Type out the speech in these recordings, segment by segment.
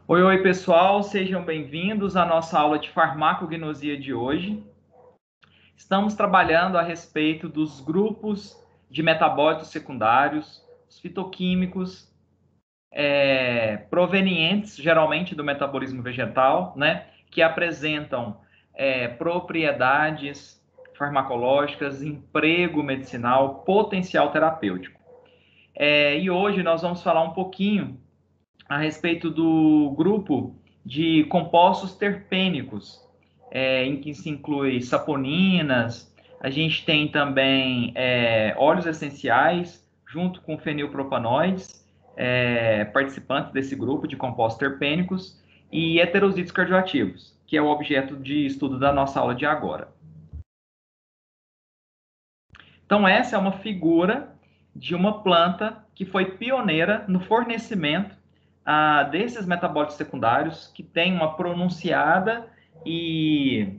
Oi, oi, pessoal, sejam bem-vindos à nossa aula de farmacognosia de hoje. Estamos trabalhando a respeito dos grupos de metabólitos secundários, os fitoquímicos, provenientes geralmente do metabolismo vegetal, né, que apresentam propriedades farmacológicas, emprego medicinal, potencial terapêutico. E hoje nós vamos falar um pouquinho a respeito do grupo de compostos terpênicos, em que se inclui saponinas, a gente tem também óleos essenciais, junto com fenilpropanoides, participantes desse grupo de compostos terpênicos, e heterosídeos cardioativos, que é o objeto de estudo da nossa aula de agora. Então, essa é uma figura de uma planta que foi pioneira no fornecimento desses metabólitos secundários, que tem uma pronunciada e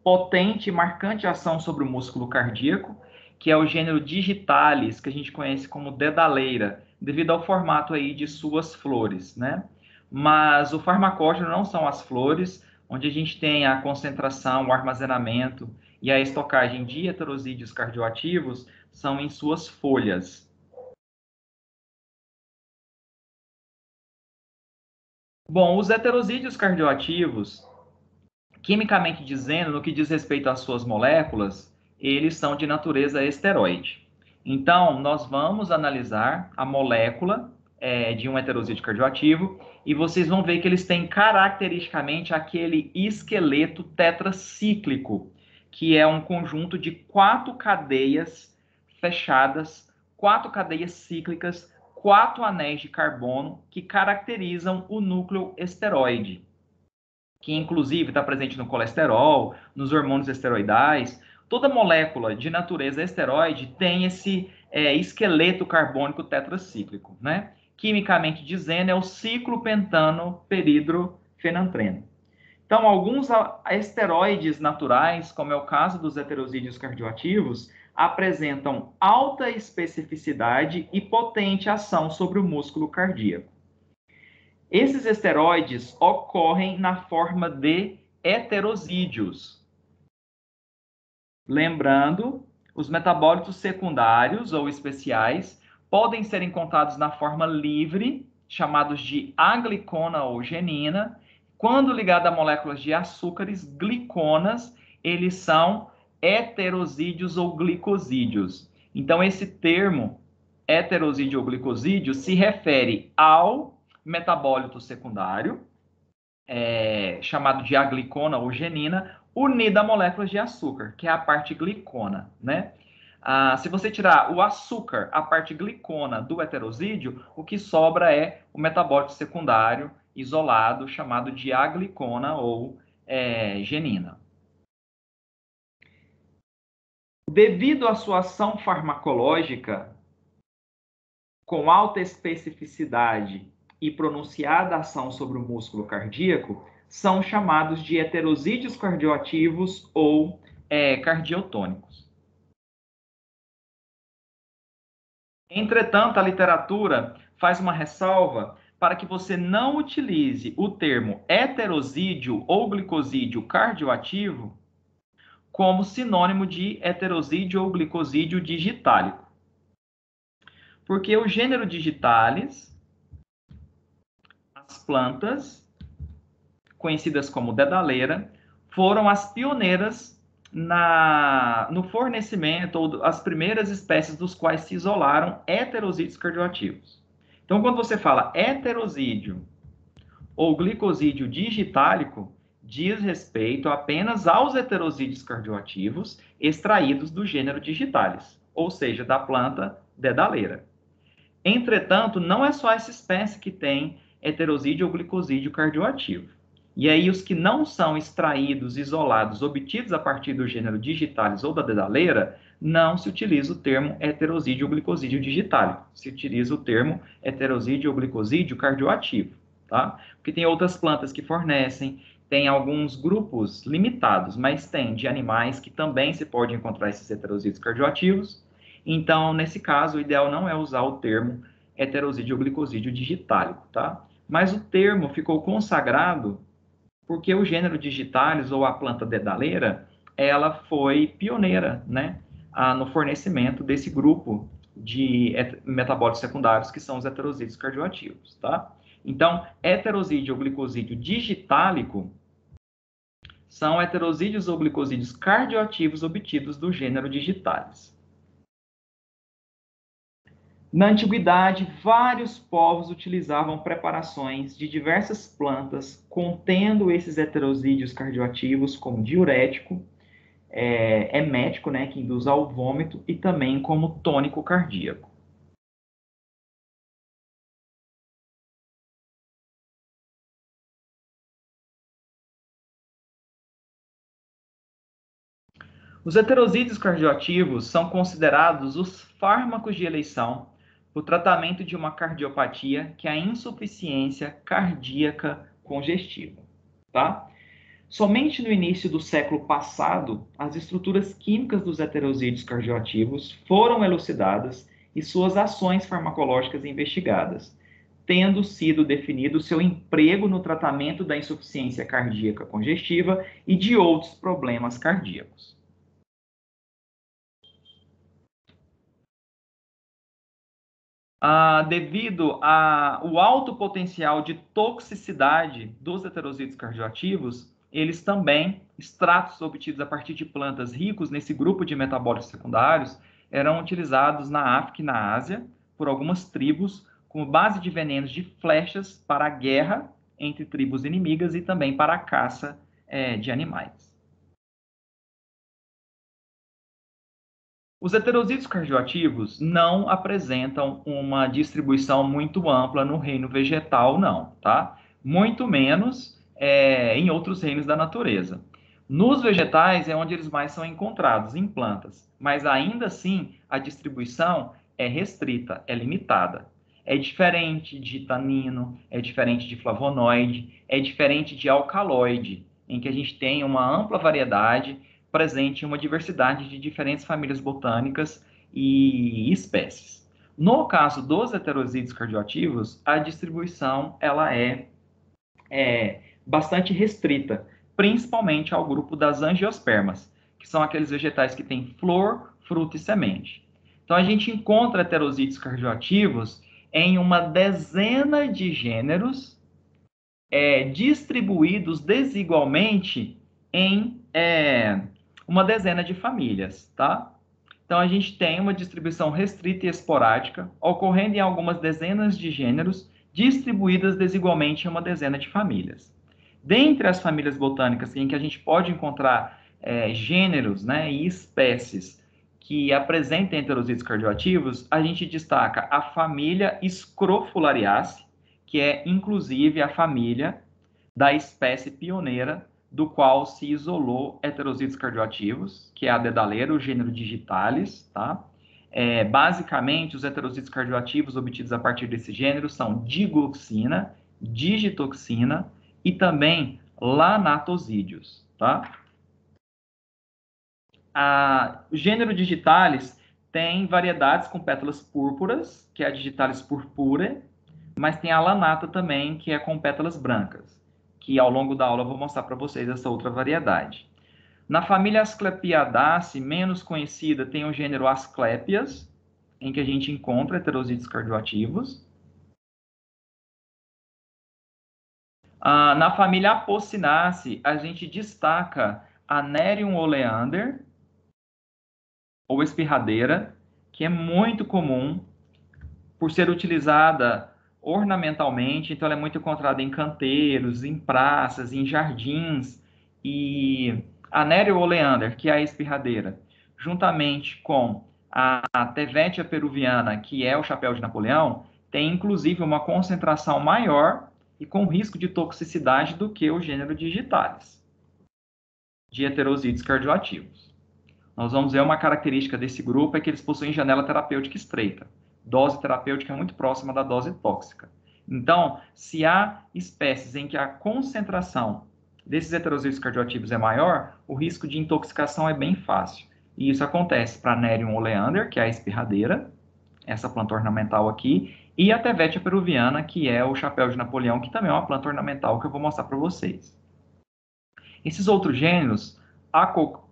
potente e marcante ação sobre o músculo cardíaco, que é o gênero digitalis, que a gente conhece como dedaleira, devido ao formato aí de suas flores, né? Mas o farmacógeno não são as flores, onde a gente tem a concentração, o armazenamento e a estocagem de heterosídeos cardioativos são em suas folhas. Bom, os heterosídeos cardioativos, quimicamente dizendo, no que diz respeito às suas moléculas, eles são de natureza esteroide. Então, nós vamos analisar a molécula de um heterosídeo cardioativo e vocês vão ver que eles têm caracteristicamente aquele esqueleto tetracíclico, que é um conjunto de 4 cadeias fechadas, 4 cadeias cíclicas, 4 anéis de carbono que caracterizam o núcleo esteroide, que inclusive está presente no colesterol, nos hormônios esteroidais. Toda molécula de natureza esteroide tem esse esqueleto carbônico tetracíclico, né? Quimicamente dizendo, é o ciclo pentano peridrofenantreno. Então, alguns esteroides naturais, como é o caso dos heterosídeos cardioativos, apresentam alta especificidade e potente ação sobre o músculo cardíaco. Esses esteroides ocorrem na forma de heterosídeos. Lembrando, os metabólitos secundários ou especiais podem ser encontrados na forma livre, chamados de aglicona ou genina. Quando ligado a moléculas de açúcares, gliconas, eles são heterosídeos ou glicosídeos. Então, esse termo, heterosídeo ou glicosídeo, se refere ao metabólito secundário, chamado de aglicona ou genina, unida a moléculas de açúcar, que é a parte glicona, né? Se você tirar o açúcar, a parte glicona do heterosídeo, o que sobra é o metabólito secundário isolado, chamado de aglicona ou genina. Devido à sua ação farmacológica, com alta especificidade e pronunciada ação sobre o músculo cardíaco, são chamados de heterosídeos cardioativos ou cardiotônicos. Entretanto, a literatura faz uma ressalva para que você não utilize o termo heterosídeo ou glicosídeo cardioativo como sinônimo de heterosídeo ou glicosídeo digitálico. Porque o gênero digitalis, as plantas, conhecidas como dedaleira, foram as pioneiras no fornecimento, ou as primeiras espécies dos quais se isolaram heterosídeos cardioativos. Então, quando você fala heterosídeo ou glicosídeo digitálico, diz respeito apenas aos heterosídeos cardioativos extraídos do gênero digitalis, ou seja, da planta dedaleira. Entretanto, não é só essa espécie que tem heterosídeo ou glicosídeo cardioativo. E aí, os que não são extraídos, isolados, obtidos a partir do gênero digitalis ou da dedaleira, não se utiliza o termo heterosídeo ou glicosídeo digitálico. Se utiliza o termo heterosídeo ou glicosídeo cardioativo, tá? Porque tem outras plantas que fornecem, tem alguns grupos limitados, mas tem de animais que também se pode encontrar esses heterosídeos cardioativos. Então, nesse caso, o ideal não é usar o termo heterosídeo ou glicosídeo digitálico, tá? mas o termo ficou consagrado porque o gênero digitalis, ou a planta dedaleira, ela foi pioneira, né, no fornecimento desse grupo de metabólitos secundários, que são os heterosídeos cardioativos, tá? Então, heterosídeo ou glicosídeo digitálico são heterosídeos ou glicosídeos cardioativos obtidos do gênero digitalis. Na antiguidade, vários povos utilizavam preparações de diversas plantas contendo esses heterosídeos cardioativos como diurético, emético, né, que induz ao vômito, e também como tônico cardíaco. Os heterosídeos cardioativos são considerados os fármacos de eleição para o tratamento de uma cardiopatia, que é a insuficiência cardíaca congestiva, tá? Somente no início do século passado, as estruturas químicas dos heterosídeos cardioativos foram elucidadas e suas ações farmacológicas investigadas, tendo sido definido seu emprego no tratamento da insuficiência cardíaca congestiva e de outros problemas cardíacos. Devido ao alto potencial de toxicidade dos heterosídeos cardioativos, eles também, extratos obtidos a partir de plantas ricos nesse grupo de metabólitos secundários, eram utilizados na África e na Ásia por algumas tribos como base de venenos de flechas para a guerra entre tribos inimigas e também para a caça de animais. Os heterosídeos cardioativos não apresentam uma distribuição muito ampla no reino vegetal, não, tá? Muito menos em outros reinos da natureza. Nos vegetais é onde eles mais são encontrados, em plantas, mas ainda assim a distribuição é restrita, é limitada. É diferente de tanino, é diferente de flavonoide, é diferente de alcaloide, em que a gente tem uma ampla variedade presente em uma diversidade de diferentes famílias botânicas e espécies. No caso dos heterosídeos cardioativos, a distribuição ela é bastante restrita, principalmente ao grupo das angiospermas, que são aqueles vegetais que têm flor, fruto e semente. Então, a gente encontra heterosídeos cardioativos em uma dezena de gêneros distribuídos desigualmente em uma dezena de famílias, tá? Então, a gente tem uma distribuição restrita e esporádica, ocorrendo em algumas dezenas de gêneros, distribuídas desigualmente em uma dezena de famílias. Dentre as famílias botânicas em que a gente pode encontrar gêneros, né, e espécies que apresentem heterosídeos cardioativos, a gente destaca a família Scrofulariaceae, que é inclusive a família da espécie pioneira do qual se isolou heterosídeos cardioativos, que é a dedaleira, o gênero digitalis, tá? Basicamente, os heterosídeos cardioativos obtidos a partir desse gênero são digoxina, digitoxina e também lanatosídeos, tá? O gênero digitalis tem variedades com pétalas púrpuras, que é a digitalis purpurea, mas tem a lanata também, que é com pétalas brancas, que ao longo da aula eu vou mostrar para vocês essa outra variedade. Na família Asclepiadaceae, menos conhecida, tem o gênero Asclepias, em que a gente encontra heterosídeos cardioativos. Na família Apocynaceae, a gente destaca a Nerium oleander, ou espirradeira, que é muito comum por ser utilizada ornamentalmente, então ela é muito encontrada em canteiros, em praças, em jardins, e a Nereid oleander, que é a espirradeira, juntamente com a Tevetia peruviana, que é o chapéu de Napoleão, tem inclusive uma concentração maior e com risco de toxicidade do que o gênero digitalis, de heterosídeos cardioativos. Nós vamos ver uma característica desse grupo é que eles possuem janela terapêutica estreita. Dose terapêutica é muito próxima da dose tóxica. Então, se há espécies em que a concentração desses heterosídeos cardioativos é maior, o risco de intoxicação é bem fácil. E isso acontece para Nerium oleander, que é a espirradeira, essa planta ornamental aqui, e a Tevetia peruviana, que é o chapéu de Napoleão, que também é uma planta ornamental que eu vou mostrar para vocês. Esses outros gêneros,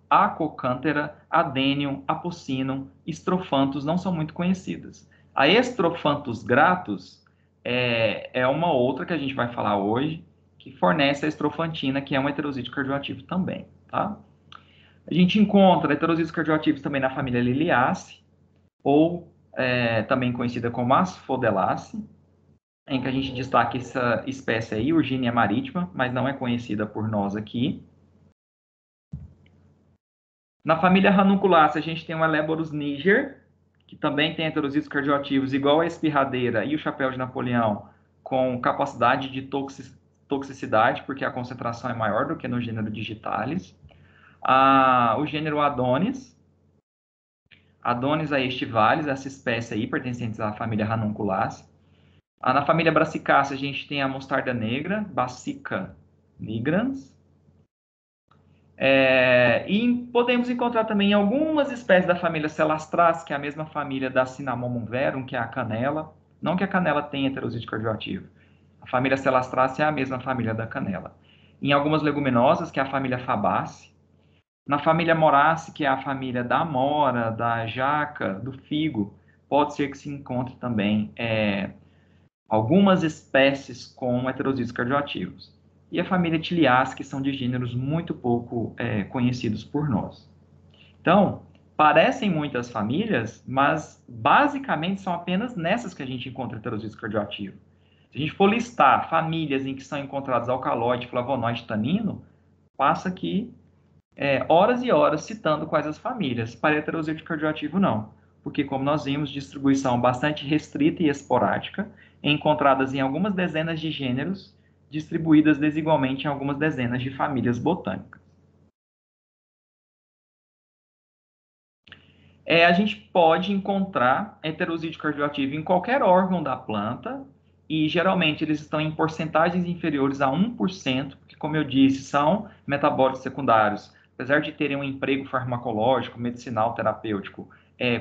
Acocântera, Adenium, Apocynum, Strophanthus, não são muito conhecidas. A Strophanthus gratus é uma outra que a gente vai falar hoje, que fornece a estrofantina, que é um heterosídeo cardioativo também, tá? A gente encontra heterosídeos cardioativos também na família Liliaceae, ou também conhecida como Asphodelaceae, em que a gente destaca essa espécie aí, Urgínia marítima, mas não é conhecida por nós aqui. Na família Ranunculaceae, a gente tem o Eleborus niger, que também tem heterosídeos cardioativos igual a espirradeira e o chapéu de Napoleão, com capacidade de toxicidade, porque a concentração é maior do que no gênero Digitalis. O gênero Adonis aestivalis, essa espécie aí, pertencente à família Ranunculaceae. Na família Brassicácea, a gente tem a mostarda negra, Brassica nigrans. E podemos encontrar também algumas espécies da família Celastrácea, que é a mesma família da Cinnamomum verum, que é a canela. Não que a canela tenha heterosídeo cardioativo. A família Celastrácea é a mesma família da canela. Em algumas leguminosas, que é a família Fabaceae. Na família Moraceae, que é a família da amora, da jaca, do figo, pode ser que se encontre também algumas espécies com heterosídeos cardioativos. E a família Tiliaceae, que são de gêneros muito pouco conhecidos por nós. Então, parecem muitas famílias, mas basicamente são apenas nessas que a gente encontra heterosídeos cardioativos. Se a gente for listar famílias em que são encontrados alcaloide, flavonoide, tanino, passa aqui horas e horas citando quais as famílias. Para heterosídeo cardioativo, não. Porque, como nós vimos, distribuição bastante restrita e esporádica, encontradas em algumas dezenas de gêneros, distribuídas desigualmente em algumas dezenas de famílias botânicas. A gente pode encontrar heterosídeo cardioativo em qualquer órgão da planta, e geralmente eles estão em porcentagens inferiores a 1%, porque, como eu disse, são metabólicos secundários. Apesar de terem um emprego farmacológico, medicinal, terapêutico,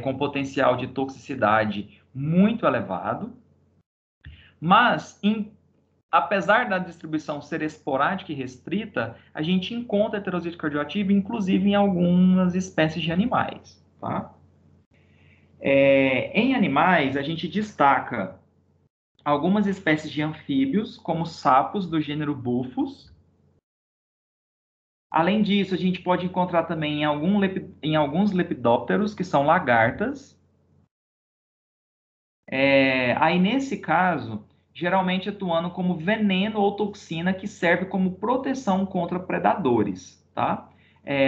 com potencial de toxicidade muito elevado, mas, apesar da distribuição ser esporádica e restrita, a gente encontra heterosídeo cardioativo, inclusive em algumas espécies de animais, tá? Em animais, a gente destaca algumas espécies de anfíbios, como sapos do gênero Buphus. Além disso, a gente pode encontrar também em alguns lepidópteros, que são lagartas. Aí, nesse caso, geralmente atuando como veneno ou toxina que serve como proteção contra predadores, tá?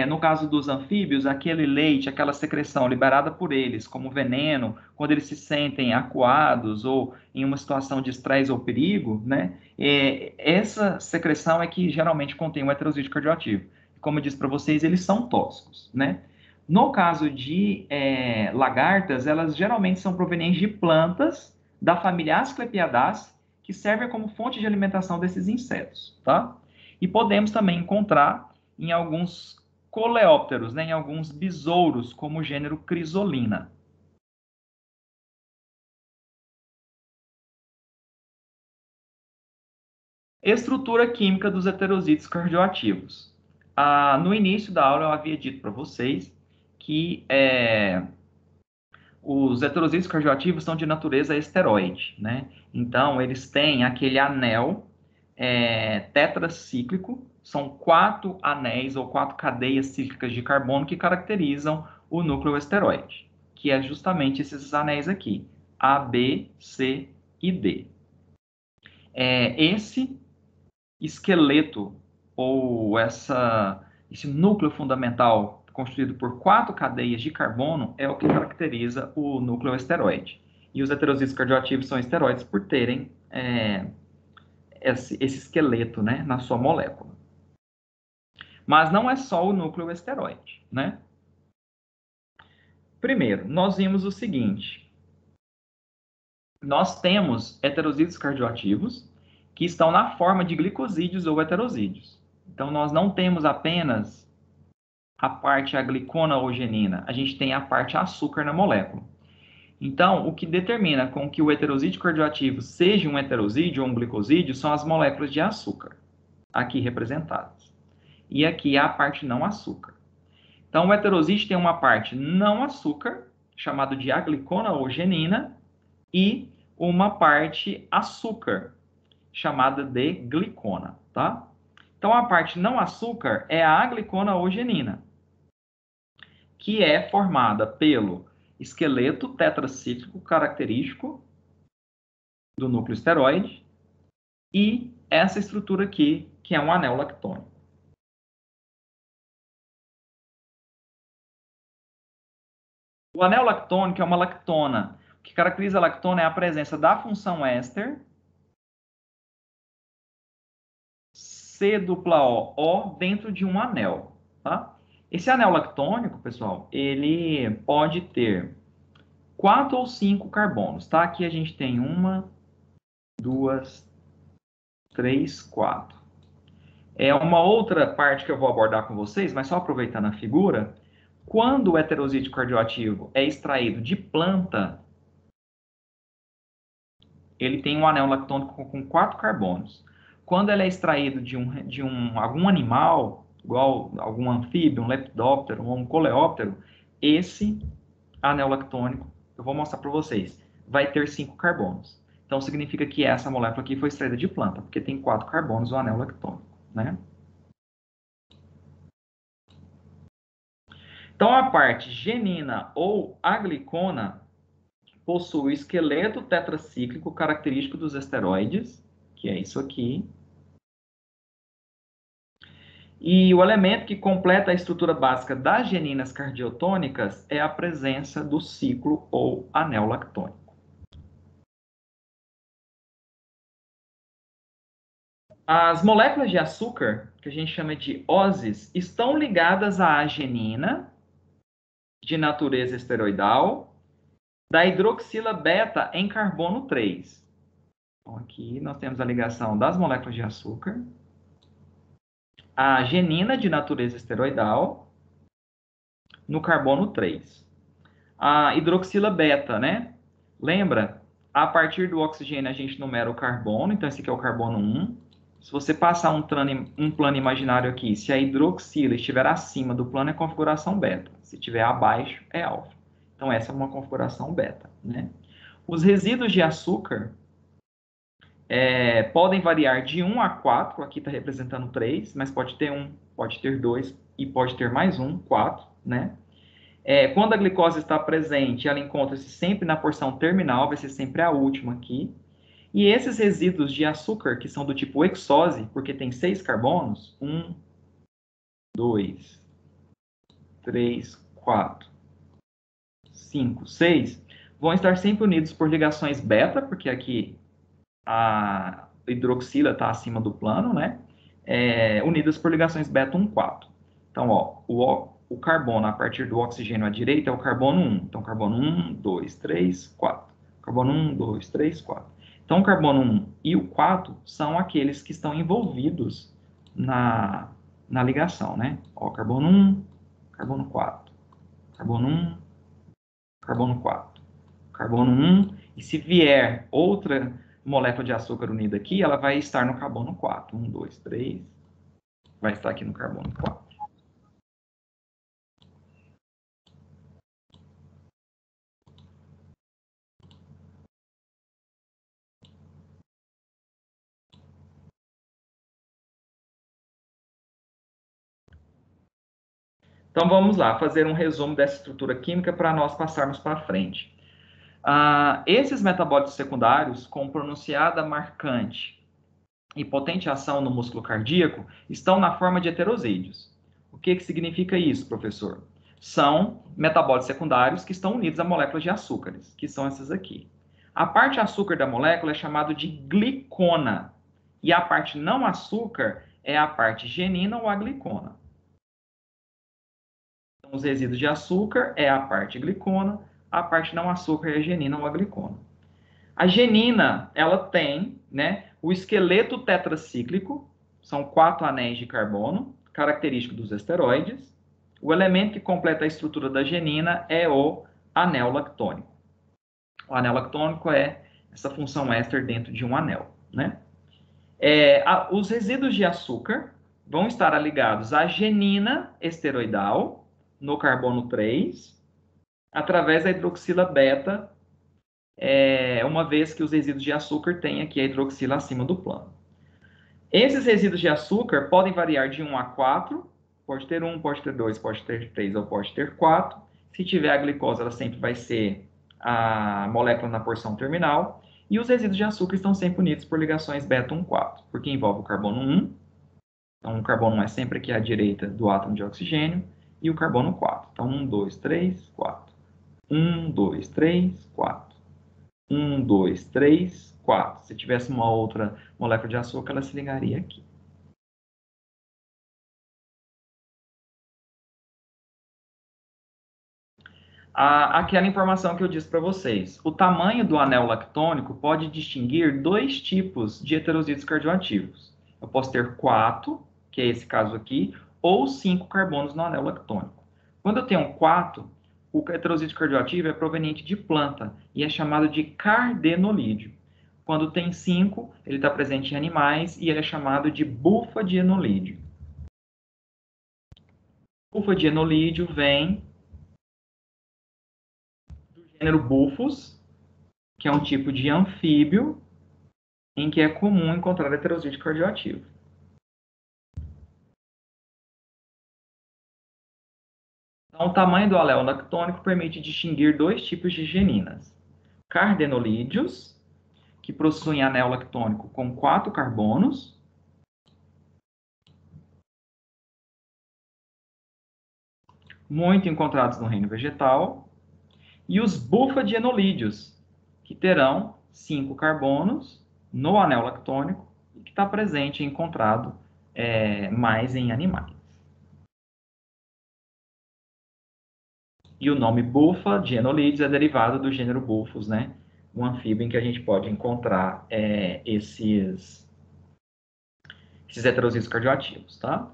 No caso dos anfíbios, aquele leite, aquela secreção liberada por eles como veneno, quando eles se sentem acuados ou em uma situação de estresse ou perigo, né? Essa secreção é que geralmente contém o heterosídeo cardioativo. Como eu disse para vocês, eles são tóxicos, né? No caso de lagartas, elas geralmente são provenientes de plantas da família Asclepiadaceae, que servem como fonte de alimentação desses insetos, tá? E podemos também encontrar em alguns coleópteros, né, em alguns besouros, como o gênero Crisolina. Estrutura química dos heterosídeos cardioativos. No início da aula eu havia dito para vocês que os heterosídeos cardioativos são de natureza esteroide, né? Então, eles têm aquele anel tetracíclico, são 4 anéis ou 4 cadeias cíclicas de carbono que caracterizam o núcleo esteroide, que é justamente esses anéis aqui, A, B, C e D. Esse esqueleto ou esse núcleo fundamental constituído por 4 cadeias de carbono é o que caracteriza o núcleo esteroide. E os heterosídeos cardioativos são esteroides por terem esse esqueleto, né, na sua molécula. Mas não é só o núcleo esteroide, né? Primeiro, nós vimos o seguinte: nós temos heterosídeos cardioativos que estão na forma de glicosídeos ou heterosídeos. Então, nós não temos apenas a parte a glicona ou genina, a gente tem a parte açúcar na molécula. Então, o que determina com que o heterosídeo cardioativo seja um heterosídeo ou um glicosídeo são as moléculas de açúcar, aqui representadas. E aqui a parte não açúcar. Então, o heterosídeo tem uma parte não açúcar, chamado de aglicona ou genina, e uma parte açúcar, chamada de glicona, tá? Então, a parte não açúcar é a aglicona ou genina, que é formada pelo esqueleto tetracíclico característico do núcleo esteroide e essa estrutura aqui, que é um anel lactônico. O anel lactônico é uma lactona. O que caracteriza a lactona é a presença da função éster C-O dentro de um anel, tá? Esse anel lactônico, pessoal, ele pode ter 4 ou 5 carbonos, tá? Aqui a gente tem 1, 2, 3, 4. É uma outra parte que eu vou abordar com vocês, mas só aproveitando a figura, quando o heterosídeo cardioativo é extraído de planta, ele tem um anel lactônico com 4 carbonos. Quando ele é extraído de algum animal, igual algum anfíbio, um lepidóptero, um coleóptero, esse anel lactônico, eu vou mostrar para vocês, vai ter 5 carbonos. Então, significa que essa molécula aqui foi extraída de planta, porque tem 4 carbonos o anel lactônico, né? Então, a parte genina ou aglicona possui o esqueleto tetracíclico característico dos esteroides, que é isso aqui. E o elemento que completa a estrutura básica das geninas cardiotônicas é a presença do ciclo ou anel lactônico. As moléculas de açúcar, que a gente chama de OSEs, estão ligadas à agenina, de natureza esteroidal, da hidroxila beta em carbono 3. Então, aqui nós temos a ligação das moléculas de açúcar, a genina de natureza esteroidal, no carbono 3. A hidroxila beta, né? Lembra? A partir do oxigênio a gente numera o carbono, então esse aqui é o carbono 1. Se você passar um plano imaginário aqui, se a hidroxila estiver acima do plano é configuração beta, se estiver abaixo é alfa. Então essa é uma configuração beta, né? Os resíduos de açúcar podem variar de 1 a 4, aqui está representando 3, mas pode ter 1, pode ter 2 e pode ter mais 1, 4, né? Quando a glicose está presente, ela encontra-se sempre na porção terminal, vai ser sempre a última aqui. E esses resíduos de açúcar, que são do tipo hexose, porque tem 6 carbonos, 1, 2, 3, 4, 5, 6, vão estar sempre unidos por ligações beta, porque aqui a hidroxila está acima do plano, né? Unidas por ligações beta 1, 4. Então, ó, o carbono a partir do oxigênio à direita é o carbono 1. Então, carbono 1, 2, 3, 4. Carbono 1, 2, 3, 4. Então, o carbono 1 e o 4 são aqueles que estão envolvidos na ligação, né? Ó, carbono 1, carbono 4. Carbono 1, carbono 4. Carbono 1, e se vier outra molécula de açúcar unida aqui, ela vai estar no carbono 4. 1, 2, 3. Vai estar aqui no carbono 4. Então vamos lá, fazer um resumo dessa estrutura química para nós passarmos para frente. Esses metabólitos secundários, com pronunciada marcante e potente ação no músculo cardíaco, estão na forma de heterosídeos. O que significa isso, professor? São metabólitos secundários que estão unidos a moléculas de açúcares, que são essas aqui. A parte açúcar da molécula é chamada de glicona, e a parte não açúcar é a parte genina ou a glicona. Então, os resíduos de açúcar é a parte glicona, a parte não açúcar é a genina ou a glicona. A genina, ela tem, né, o esqueleto tetracíclico, são 4 anéis de carbono, característico dos esteroides. O elemento que completa a estrutura da genina é o anel lactônico. O anel lactônico é essa função éster dentro de um anel, né? Os resíduos de açúcar vão estar ligados à genina esteroidal no carbono 3, através da hidroxila beta, uma vez que os resíduos de açúcar têm aqui a hidroxila acima do plano. Esses resíduos de açúcar podem variar de 1 a 4, pode ter 1, pode ter 2, pode ter 3 ou pode ter 4. Se tiver a glicose, ela sempre vai ser a molécula na porção terminal. E os resíduos de açúcar estão sempre unidos por ligações beta-1,4, porque envolve o carbono 1. Então, o carbono 1 é sempre aqui à direita do átomo de oxigênio, e o carbono 4. Então, 1, 2, 3, 4. 1, 2, 3, 4. 1, 2, 3, 4. Se tivesse uma outra molécula de açúcar, ela se ligaria aqui. Aquela informação que eu disse para vocês. O tamanho do anel lactônico pode distinguir dois tipos de heterozídeos cardioativos. Eu posso ter 4, que é esse caso aqui, ou 5 carbonos no anel lactônico. Quando eu tenho 4, o heterozídeo cardioativo é proveniente de planta e é chamado de cardenolídeo. Quando tem 5, ele está presente em animais e ele é chamado de bufadienolídeo. Bufadienolídeo vem gênero Buphus, que é um tipo de anfíbio em que é comum encontrar heterozídeo cardioativo. Então, o tamanho do alelo lactônico permite distinguir dois tipos de geninas. Cardenolídeos, que possuem anel lactônico com 4 carbonos, muito encontrados no reino vegetal, e os bufadienolídeos, que terão 5 carbonos no anel lactônico e que está presente e encontrado mais em animais. E o nome bufadienolídeos é derivado do gênero Buphus, né? Um anfíbio em que a gente pode encontrar esses heterozídeos cardioativos, tá?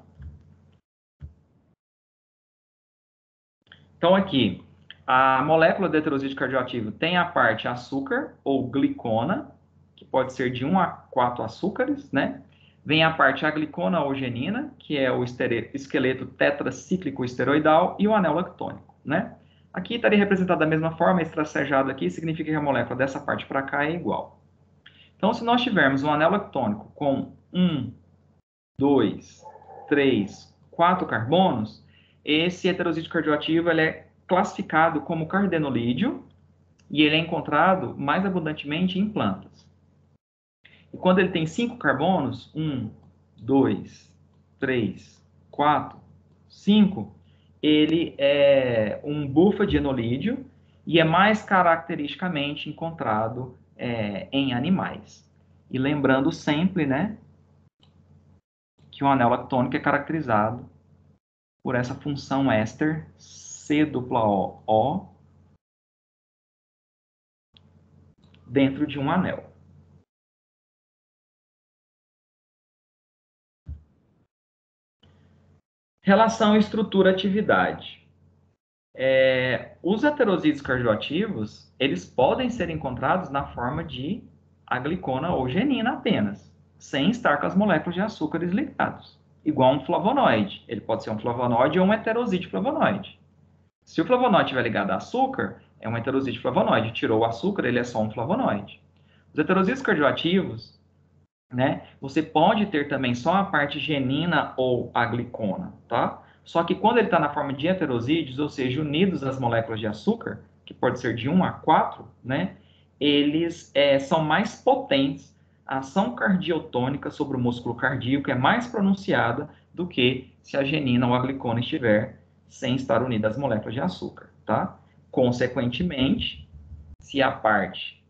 Então, aqui, a molécula do heterozídeo cardioativo tem a parte açúcar, ou glicona, que pode ser de 1 a 4 açúcares, né? Vem a parte aglicona ou genina, que é o esqueleto tetracíclico esteroidal, e o anel lactônico, né? Aqui estaria representado da mesma forma, esse tracejado aqui significa que a molécula dessa parte para cá é igual. Então, se nós tivermos um anel lactônico com 1, 2, 3, 4 carbonos, esse heterozídeo cardioativo ele é classificado como cardenolídeo e ele é encontrado mais abundantemente em plantas. E quando ele tem 5 carbonos, 1, 2, 3, 4, 5, ele é um bufadienolídeo e é mais caracteristicamente encontrado em animais. E lembrando sempre, né, que o anel lactônico é caracterizado por essa função éster C-O-O dentro de um anel. Relação estrutura-atividade. Os heterozídeos cardioativos, eles podem ser encontrados na forma de aglicona ou genina apenas, sem estar com as moléculas de açúcares ligados. Igual um flavonoide. Ele pode ser um flavonoide ou um heterozídeo flavonoide. Se o flavonoide estiver ligado a açúcar, é um heterozídeo flavonoide. Tirou o açúcar, ele é só um flavonoide. Os heterozídeos cardioativos, né, você pode ter também só a parte genina ou aglicona, tá? Só que quando ele está na forma de heterozídeos, ou seja, unidos às moléculas de açúcar, que pode ser de 1 a 4, né, eles são mais potentes. A ação cardiotônica sobre o músculo cardíaco é mais pronunciada do que se a genina ou a glicona estiver sem estar unida às moléculas de açúcar, tá? Consequentemente, se a parte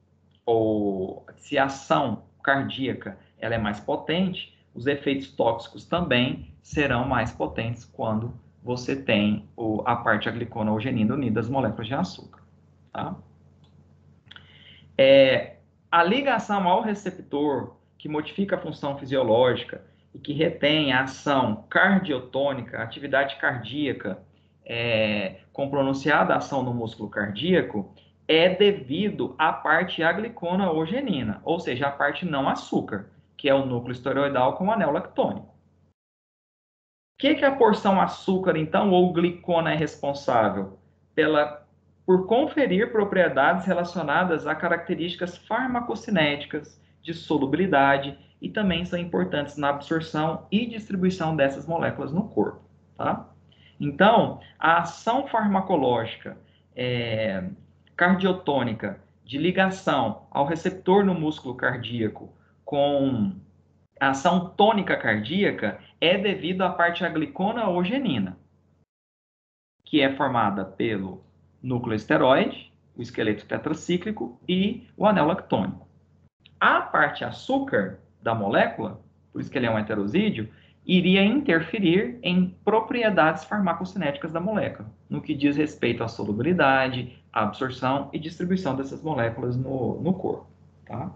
ou se a ação cardíaca ela é mais potente, os efeitos tóxicos também serão mais potentes quando você tem a parte aglicona ou genina unida às moléculas de açúcar, tá? A ligação ao receptor que modifica a função fisiológica e que retém a ação cardiotônica, a atividade cardíaca com pronunciada ação no músculo cardíaco, é devido à parte aglicona ou genina, ou seja, a parte não açúcar, que é o núcleo esteroidal com o anel lactônico. O que a porção açúcar, então, ou glicona é responsável? Por conferir propriedades relacionadas a características farmacocinéticas, de solubilidade, e também são importantes na absorção e distribuição dessas moléculas no corpo. Tá? Então, a ação farmacológica cardiotônica de ligação ao receptor no músculo cardíaco com a ação tônica cardíaca é devido à parte aglicona ou genina, que é formada pelo núcleo esteroide, o esqueleto tetracíclico e o anel lactônico. A parte açúcar da molécula, por isso que ele é um heterosídeo, iria interferir em propriedades farmacocinéticas da molécula, no que diz respeito à solubilidade, à absorção e distribuição dessas moléculas no corpo. Tá?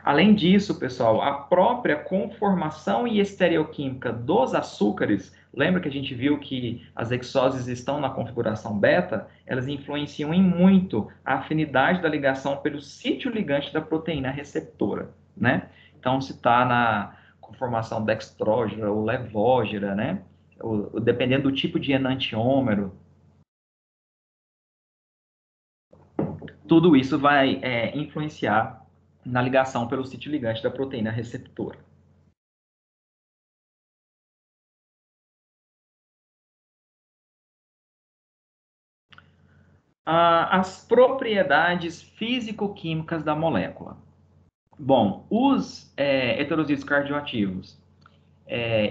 Além disso, pessoal, a própria conformação e estereoquímica dos açúcares, lembra que a gente viu que as hexoses estão na configuração beta? Elas influenciam em muito a afinidade da ligação pelo sítio ligante da proteína receptora, né? Então, se está na conformação dextrógera ou levógera, né? Dependendo do tipo de enantiômero, tudo isso vai influenciar na ligação pelo sítio ligante da proteína receptora. As propriedades físico-químicas da molécula. Bom, os heterozídeos cardioativos,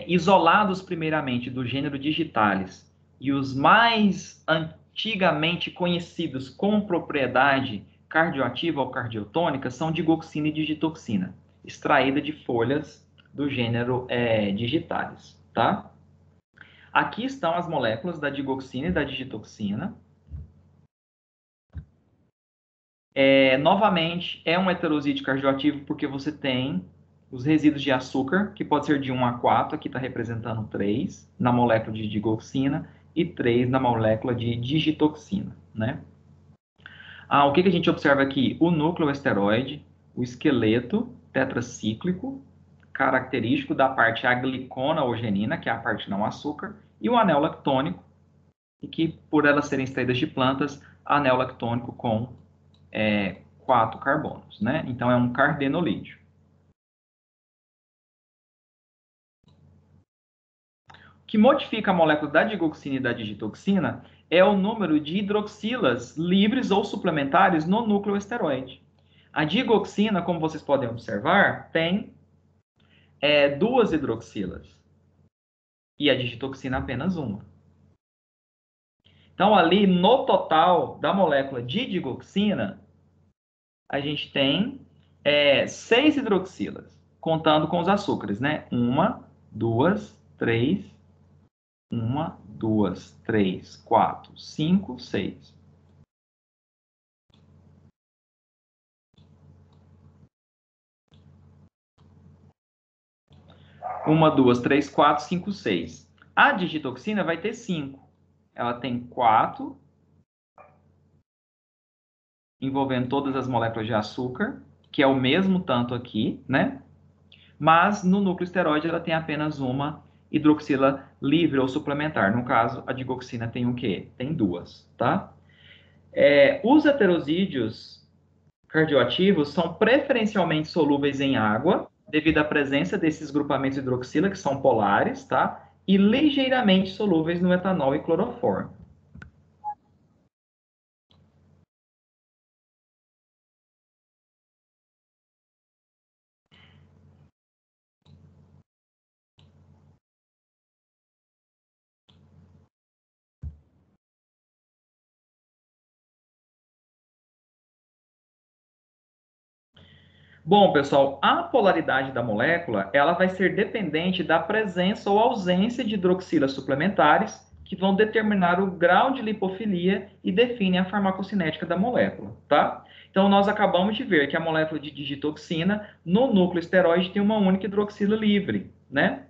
isolados primeiramente do gênero digitalis, e os mais antigamente conhecidos com propriedade cardioativa ou cardiotônica são digoxina e digitoxina, extraída de folhas do gênero digitalis, tá? Aqui estão as moléculas da digoxina e da digitoxina. Novamente, é um heterozídeo cardioativo porque você tem os resíduos de açúcar, que pode ser de 1 a 4, aqui está representando 3 na molécula de digoxina e 3 na molécula de digitoxina, né? O que a gente observa aqui? O núcleo esteroide, o esqueleto tetracíclico, característico da parte aglicona ou genina, que é a parte não açúcar, e o anel lactônico, e que, por elas serem extraídas de plantas, anel lactônico com 4 carbonos, né? Então, é um cardenolídeo. O que modifica a molécula da digoxina e da digitoxina é o número de hidroxilas livres ou suplementares no núcleo esteroide. A digoxina, como vocês podem observar, tem 2 hidroxilas e a digitoxina apenas uma. Então, ali no total da molécula de digoxina, a gente tem 6 hidroxilas, contando com os açúcares, né? 1, 2, 3, 1, 2, 3, 4, 5, 6. Uma, duas, três, quatro, cinco, seis. A digitoxina vai ter 5. Ela tem 4, envolvendo todas as moléculas de açúcar, que é o mesmo tanto aqui, né? Mas no núcleo esteroide ela tem apenas uma hidroxila livre ou suplementar. No caso, a digoxina tem o quê? Tem 2, tá? Os heterosídeos cardioativos são preferencialmente solúveis em água, devido à presença desses grupamentos de hidroxila, que são polares, tá? E ligeiramente solúveis no etanol e cloroformo. Bom, pessoal, a polaridade da molécula, ela vai ser dependente da presença ou ausência de hidroxilas suplementares, que vão determinar o grau de lipofilia e definem a farmacocinética da molécula, tá? Então, nós acabamos de ver que a molécula de digitoxina, no núcleo esteroide, tem uma única hidroxila livre, né?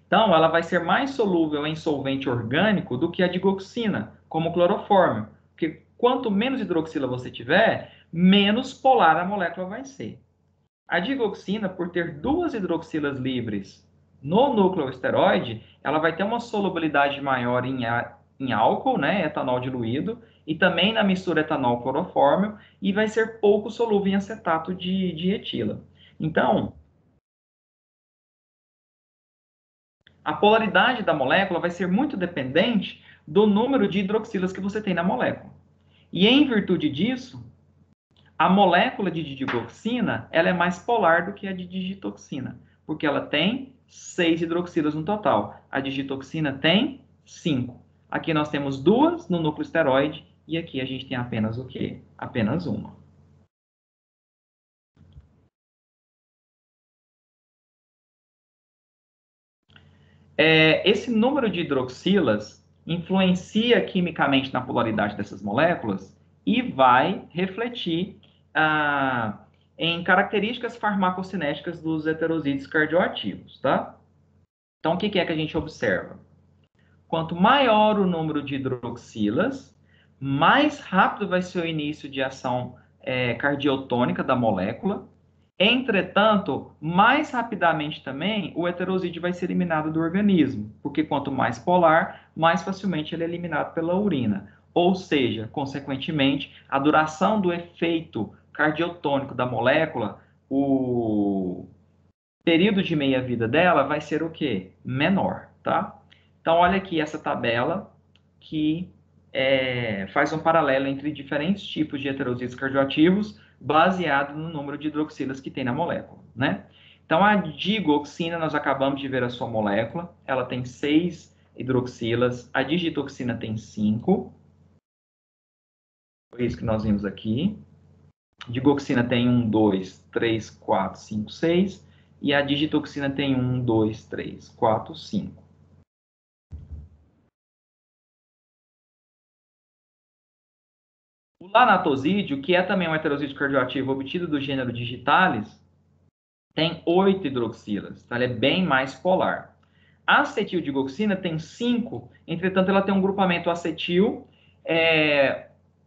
Então, ela vai ser mais solúvel em solvente orgânico do que a digoxina, como o clorofórmio, Porque quanto menos hidroxila você tiver, menos polar a molécula vai ser. A digoxina, por ter duas hidroxilas livres no núcleo esteroide, ela vai ter uma solubilidade maior em álcool, né, etanol diluído, e também na mistura etanol-clorofórmio, e vai ser pouco solúvel em acetato de etila. Então, a polaridade da molécula vai ser muito dependente do número de hidroxilas que você tem na molécula. E em virtude disso, a molécula de digoxina ela é mais polar do que a de digitoxina, porque ela tem 6 hidroxilas no total. A digitoxina tem 5. Aqui nós temos 2 no núcleo esteroide e aqui a gente tem apenas o quê? Apenas uma. Esse número de hidroxilas influencia quimicamente na polaridade dessas moléculas e vai refletir em características farmacocinéticas dos heterozídeos cardioativos, tá? Então, o que é que a gente observa? Quanto maior o número de hidroxilas, mais rápido vai ser o início de ação cardiotônica da molécula. Entretanto, mais rapidamente também o heterosídeo vai ser eliminado do organismo, porque quanto mais polar, mais facilmente ele é eliminado pela urina. Ou seja, consequentemente, a duração do efeito cardiotônico da molécula, o período de meia-vida dela vai ser o quê? Menor, tá? Então, olha aqui essa tabela que faz um paralelo entre diferentes tipos de heterosídeos cardioativos baseado no número de hidroxilas que tem na molécula, né? Então, a digoxina, nós acabamos de ver a sua molécula, ela tem 6 hidroxilas, a digitoxina tem 5, foi isso que nós vimos aqui. Digoxina tem 1, 2, 3, 4, 5, 6, e a digitoxina tem 1, 2, 3, 4, 5. O lanatosídeo, que é também um heterosídeo cardioativo obtido do gênero Digitalis, tem 8 hidroxilas, tá? Ele é bem mais polar. A acetildigoxina tem 5, entretanto, ela tem um grupamento acetil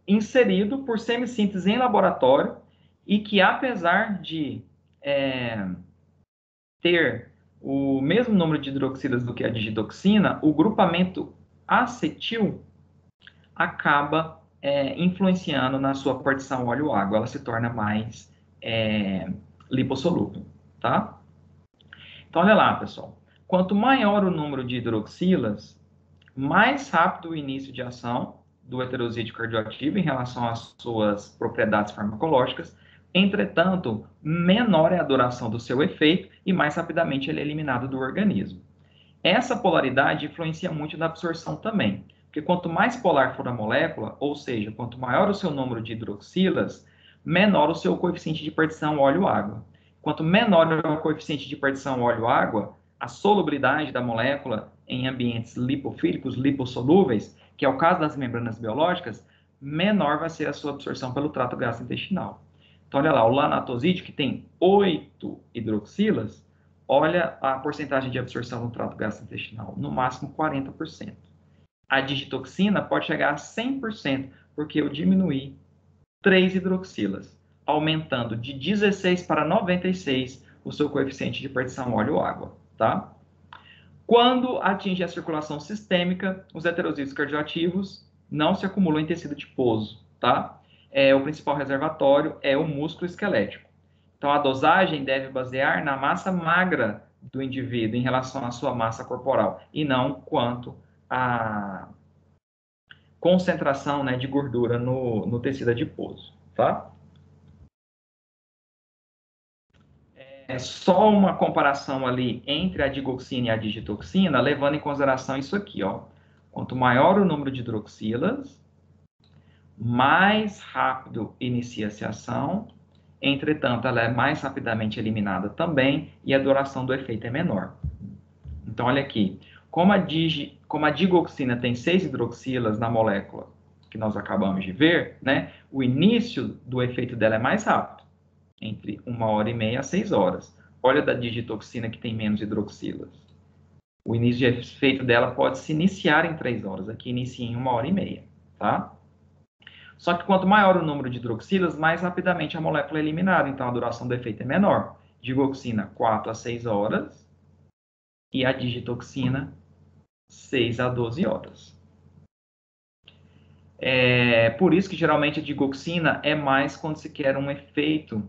inserido por semissíntese em laboratório e que, apesar de ter o mesmo número de hidroxilas do que a digitoxina, o grupamento acetil acaba influenciando na sua partição óleo-água, ela se torna mais lipossolúvel, tá? Então, olha lá, pessoal. Quanto maior o número de hidroxilas, mais rápido o início de ação do heterosídeo cardioativo em relação às suas propriedades farmacológicas. Entretanto, menor é a duração do seu efeito e mais rapidamente ele é eliminado do organismo. Essa polaridade influencia muito na absorção também, porque quanto mais polar for a molécula, ou seja, quanto maior o seu número de hidroxilas, menor o seu coeficiente de partição óleo-água. Quanto menor é o coeficiente de partição óleo-água, a solubilidade da molécula em ambientes lipofílicos, lipossolúveis, que é o caso das membranas biológicas, menor vai ser a sua absorção pelo trato gastrointestinal. Então, olha lá, o lanatosídeo, que tem 8 hidroxilas, olha a porcentagem de absorção no trato gastrointestinal, no máximo 40%. A digitoxina pode chegar a 100%, porque eu diminuí 3 hidroxilas, aumentando de 16 para 96 o seu coeficiente de partição óleo-água, tá? Quando atinge a circulação sistêmica, os heterosídeos cardioativos não se acumulam em tecido adiposo, tá? O principal reservatório é o músculo esquelético. Então, a dosagem deve basear na massa magra do indivíduo em relação à sua massa corporal, e não quanto à concentração, né, de gordura no tecido adiposo, tá? Só uma comparação ali entre a digoxina e a digitoxina, levando em consideração isso aqui, ó. Quanto maior o número de hidroxilas, mais rápido inicia-se a ação, entretanto, ela é mais rapidamente eliminada também e a duração do efeito é menor. Então, olha aqui, como a digoxina tem 6 hidroxilas na molécula que nós acabamos de ver, né, o início do efeito dela é mais rápido, entre 1h30 a 6 horas. Olha da digitoxina que tem menos hidroxilas. O início de efeito dela pode se iniciar em 3 horas, aqui inicia em 1h30, tá? Só que quanto maior o número de hidroxilas, mais rapidamente a molécula é eliminada, então a duração do efeito é menor. Digoxina, 4 a 6 horas, e a digitoxina, 6 a 12 horas. Por isso que geralmente a digoxina é mais quando se quer um efeito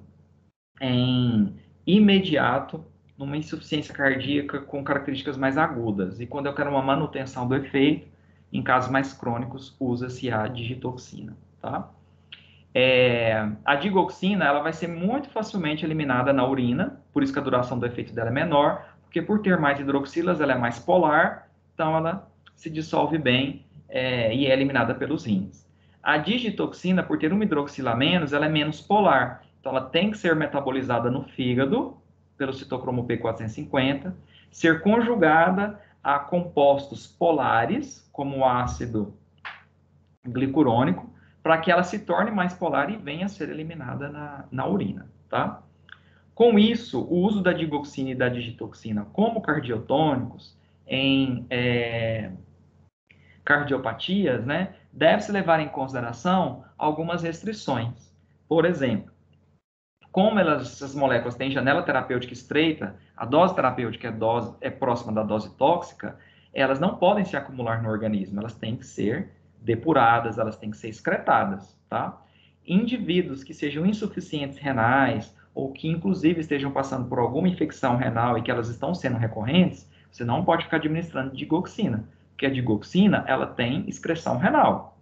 imediato, numa insuficiência cardíaca com características mais agudas. E quando eu quero uma manutenção do efeito, em casos mais crônicos, usa-se a digitoxina, tá? A digoxina, ela vai ser muito facilmente eliminada na urina, por isso que a duração do efeito dela é menor, porque por ter mais hidroxilas, ela é mais polar, então ela se dissolve bem e é eliminada pelos rins. A digitoxina, por ter uma hidroxila a menos, ela é menos polar, então ela tem que ser metabolizada no fígado, pelo citocromo P450, ser conjugada a compostos polares, como o ácido glicurônico, para que ela se torne mais polar e venha a ser eliminada na urina, tá? Com isso, o uso da digoxina e da digitoxina como cardiotônicos em cardiopatias, né, deve-se levar em consideração algumas restrições. Por exemplo, como essas moléculas têm janela terapêutica estreita, a dose terapêutica é próxima da dose tóxica, elas não podem se acumular no organismo, elas têm que ser depuradas, elas têm que ser excretadas, tá? Indivíduos que sejam insuficientes renais ou que inclusive estejam passando por alguma infecção renal e que elas estão sendo recorrentes, você não pode ficar administrando digoxina, porque a digoxina, ela tem excreção renal.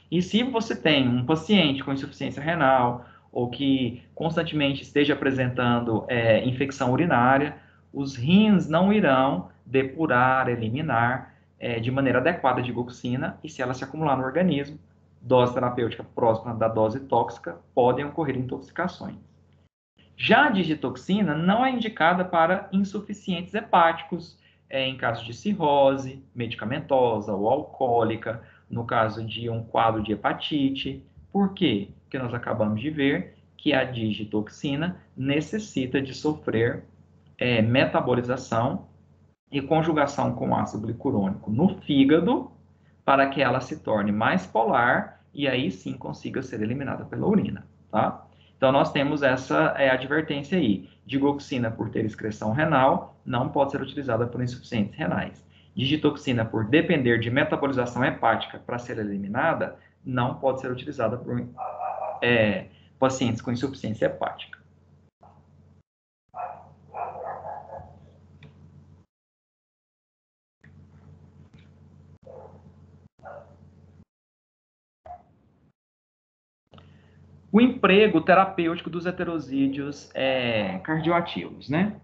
E se você tem um paciente com insuficiência renal ou que constantemente esteja apresentando infecção urinária, os rins não irão depurar, eliminar de maneira adequada a digoxina, e se ela se acumular no organismo, dose terapêutica próxima da dose tóxica, podem ocorrer intoxicações. Já a digitoxina não é indicada para insuficientes hepáticos, em caso de cirrose medicamentosa ou alcoólica, no caso de um quadro de hepatite. Por quê? Porque nós acabamos de ver que a digitoxina necessita de sofrer metabolização e conjugação com ácido glicurônico no fígado para que ela se torne mais polar e aí sim consiga ser eliminada pela urina, tá? Então, nós temos essa advertência aí. Digoxina, por ter excreção renal, não pode ser utilizada por insuficientes renais. Digitoxina, por depender de metabolização hepática para ser eliminada, não pode ser utilizada por pacientes com insuficiência hepática. O emprego terapêutico dos heterosídeos cardioativos, né?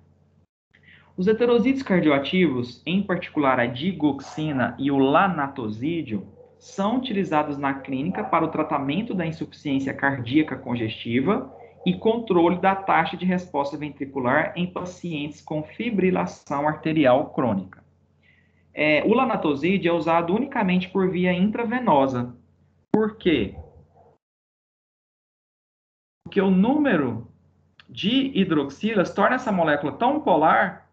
Os heterosídeos cardioativos, em particular a digoxina e o lanatosídeo, são utilizados na clínica para o tratamento da insuficiência cardíaca congestiva e controle da taxa de resposta ventricular em pacientes com fibrilação arterial crônica. O lanatosídeo é usado unicamente por via intravenosa. Por quê? Porque o número de hidroxilas torna essa molécula tão polar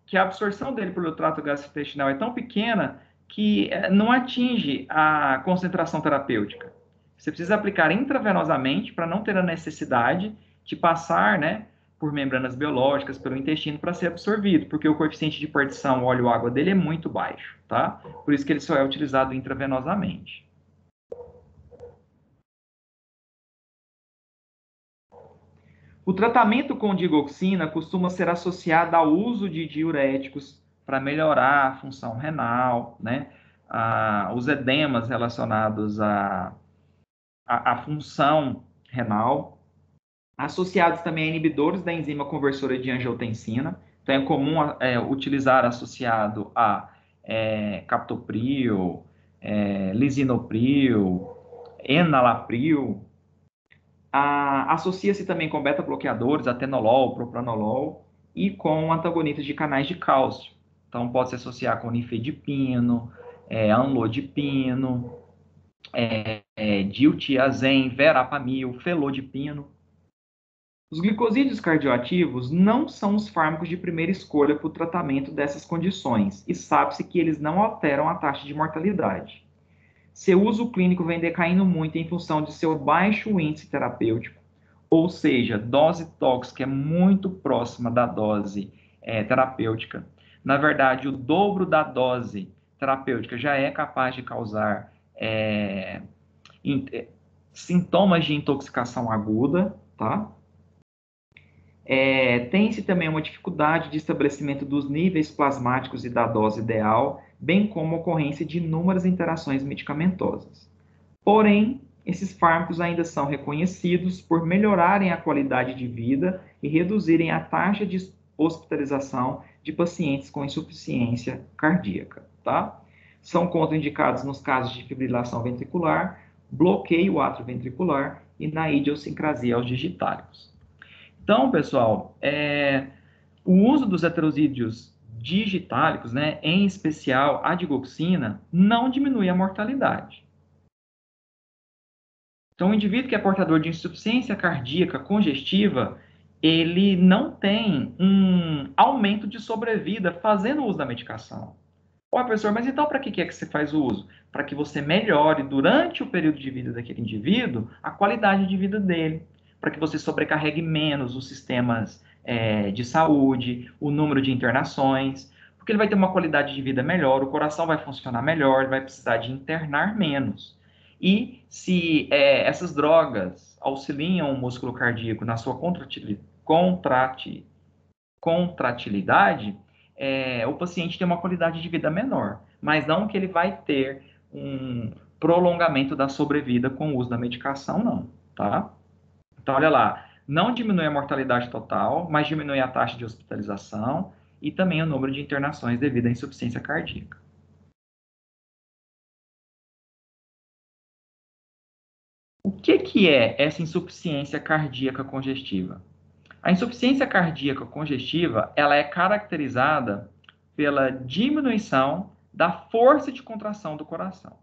que a absorção dele pelo trato gastrointestinal é tão pequena que não atinge a concentração terapêutica. Você precisa aplicar intravenosamente para não ter a necessidade de passar, né, por membranas biológicas, pelo intestino para ser absorvido, porque o coeficiente de partição óleo-água dele é muito baixo, tá? Por isso que ele só é utilizado intravenosamente. O tratamento com digoxina costuma ser associado ao uso de diuréticos para melhorar a função renal, né? Os edemas relacionados à função renal, associados também a inibidores da enzima conversora de angiotensina. Então, é comum utilizar associado a captopril, lisinopril, enalapril. Associa-se também com beta-bloqueadores, atenolol, propranolol, e com antagonistas de canais de cálcio. Então, pode se associar com nifedipino, amlodipino, diltiazem, verapamil, felodipino. Os glicosídeos cardioativos não são os fármacos de primeira escolha para o tratamento dessas condições, e sabe-se que eles não alteram a taxa de mortalidade. seu uso clínico vem decaindo muito em função de seu baixo índice terapêutico, ou seja, dose tóxica é muito próxima da dose terapêutica. Na verdade, o dobro da dose terapêutica já é capaz de causar sintomas de intoxicação aguda, tá? Tem-se também uma dificuldade de estabelecimento dos níveis plasmáticos e da dose ideal, bem como a ocorrência de inúmeras interações medicamentosas. Porém, esses fármacos ainda são reconhecidos por melhorarem a qualidade de vida e reduzirem a taxa de hospitalização de pacientes com insuficiência cardíaca, tá? São contraindicados nos casos de fibrilação ventricular, bloqueio atrioventricular e na idiosincrasia aos digitálicos. Então, pessoal, o uso dos heterosídeos digitálicos, né, em especial a digoxina, não diminui a mortalidade. Então, o indivíduo que é portador de insuficiência cardíaca congestiva, ele não tem um aumento de sobrevida fazendo uso da medicação. Ó, professor, mas então para que é que você faz o uso? Para que você melhore durante o período de vida daquele indivíduo a qualidade de vida dele, para que você sobrecarregue menos os sistemas de saúde, o número de internações, porque ele vai ter uma qualidade de vida melhor, o coração vai funcionar melhor, ele vai precisar de internar menos. E se essas drogas auxiliam o músculo cardíaco na sua contratilidade, o paciente tem uma qualidade de vida menor, mas não que ele vai ter um prolongamento da sobrevida com o uso da medicação, não, tá? Então, olha lá, não diminui a mortalidade total, mas diminui a taxa de hospitalização e também o número de internações devido à insuficiência cardíaca. O que é essa insuficiência cardíaca congestiva? A insuficiência cardíaca congestiva, ela é caracterizada pela diminuição da força de contração do coração.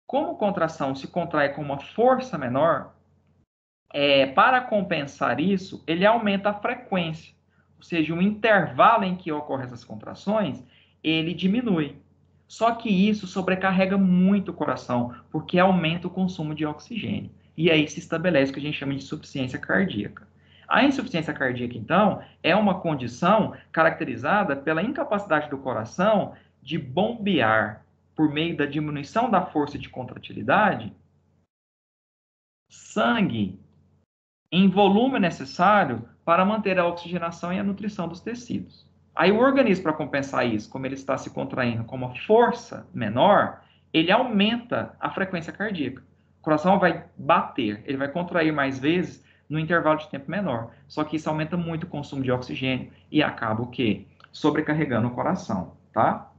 Como a contração se contrai com uma força menor, para compensar isso, ele aumenta a frequência, ou seja, o intervalo em que ocorrem essas contrações, ele diminui. Só que isso sobrecarrega muito o coração, porque aumenta o consumo de oxigênio. E aí se estabelece o que a gente chama de insuficiência cardíaca. A insuficiência cardíaca, então, é uma condição caracterizada pela incapacidade do coração de bombear, por meio da diminuição da força de contratilidade, sangue em volume necessário para manter a oxigenação e a nutrição dos tecidos. Aí o organismo, para compensar isso, como ele está se contraindo com uma força menor, ele aumenta a frequência cardíaca. O coração vai bater, ele vai contrair mais vezes no intervalo de tempo menor. Só que isso aumenta muito o consumo de oxigênio e acaba o quê? Sobrecarregando o coração, tá?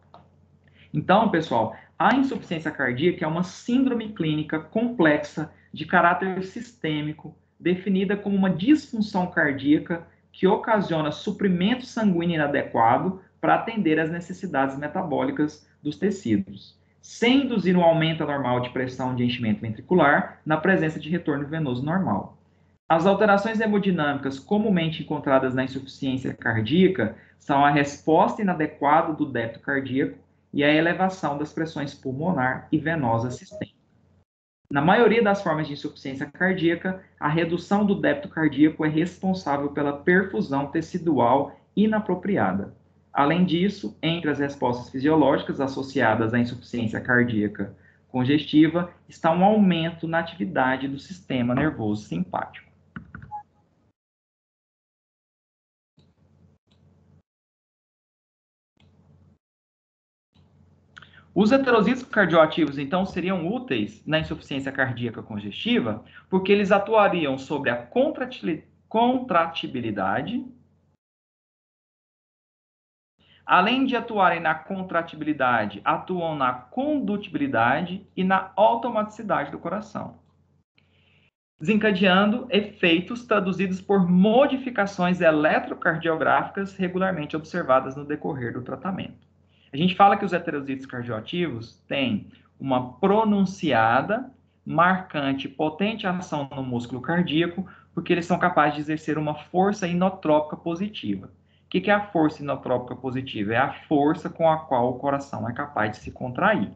Então, pessoal, a insuficiência cardíaca é uma síndrome clínica complexa de caráter sistêmico, definida como uma disfunção cardíaca que ocasiona suprimento sanguíneo inadequado para atender às necessidades metabólicas dos tecidos, sem induzir um aumento anormal de pressão de enchimento ventricular na presença de retorno venoso normal. As alterações hemodinâmicas comumente encontradas na insuficiência cardíaca são a resposta inadequada do débito cardíaco e a elevação das pressões pulmonar e venosa sistêmica. Na maioria das formas de insuficiência cardíaca, a redução do débito cardíaco é responsável pela perfusão tecidual inapropriada. Além disso, entre as respostas fisiológicas associadas à insuficiência cardíaca congestiva, está um aumento na atividade do sistema nervoso simpático. Os heterozídeos cardioativos, então, seriam úteis na insuficiência cardíaca congestiva, porque eles atuariam sobre a contratibilidade, além de atuarem na contratibilidade, atuam na condutibilidade e na automaticidade do coração, desencadeando efeitos traduzidos por modificações eletrocardiográficas regularmente observadas no decorrer do tratamento. A gente fala que os heterozídeos cardioativos têm uma pronunciada, marcante, potente ação no músculo cardíaco, porque eles são capazes de exercer uma força inotrópica positiva. O que é a força inotrópica positiva? É a força com a qual o coração é capaz de se contrair.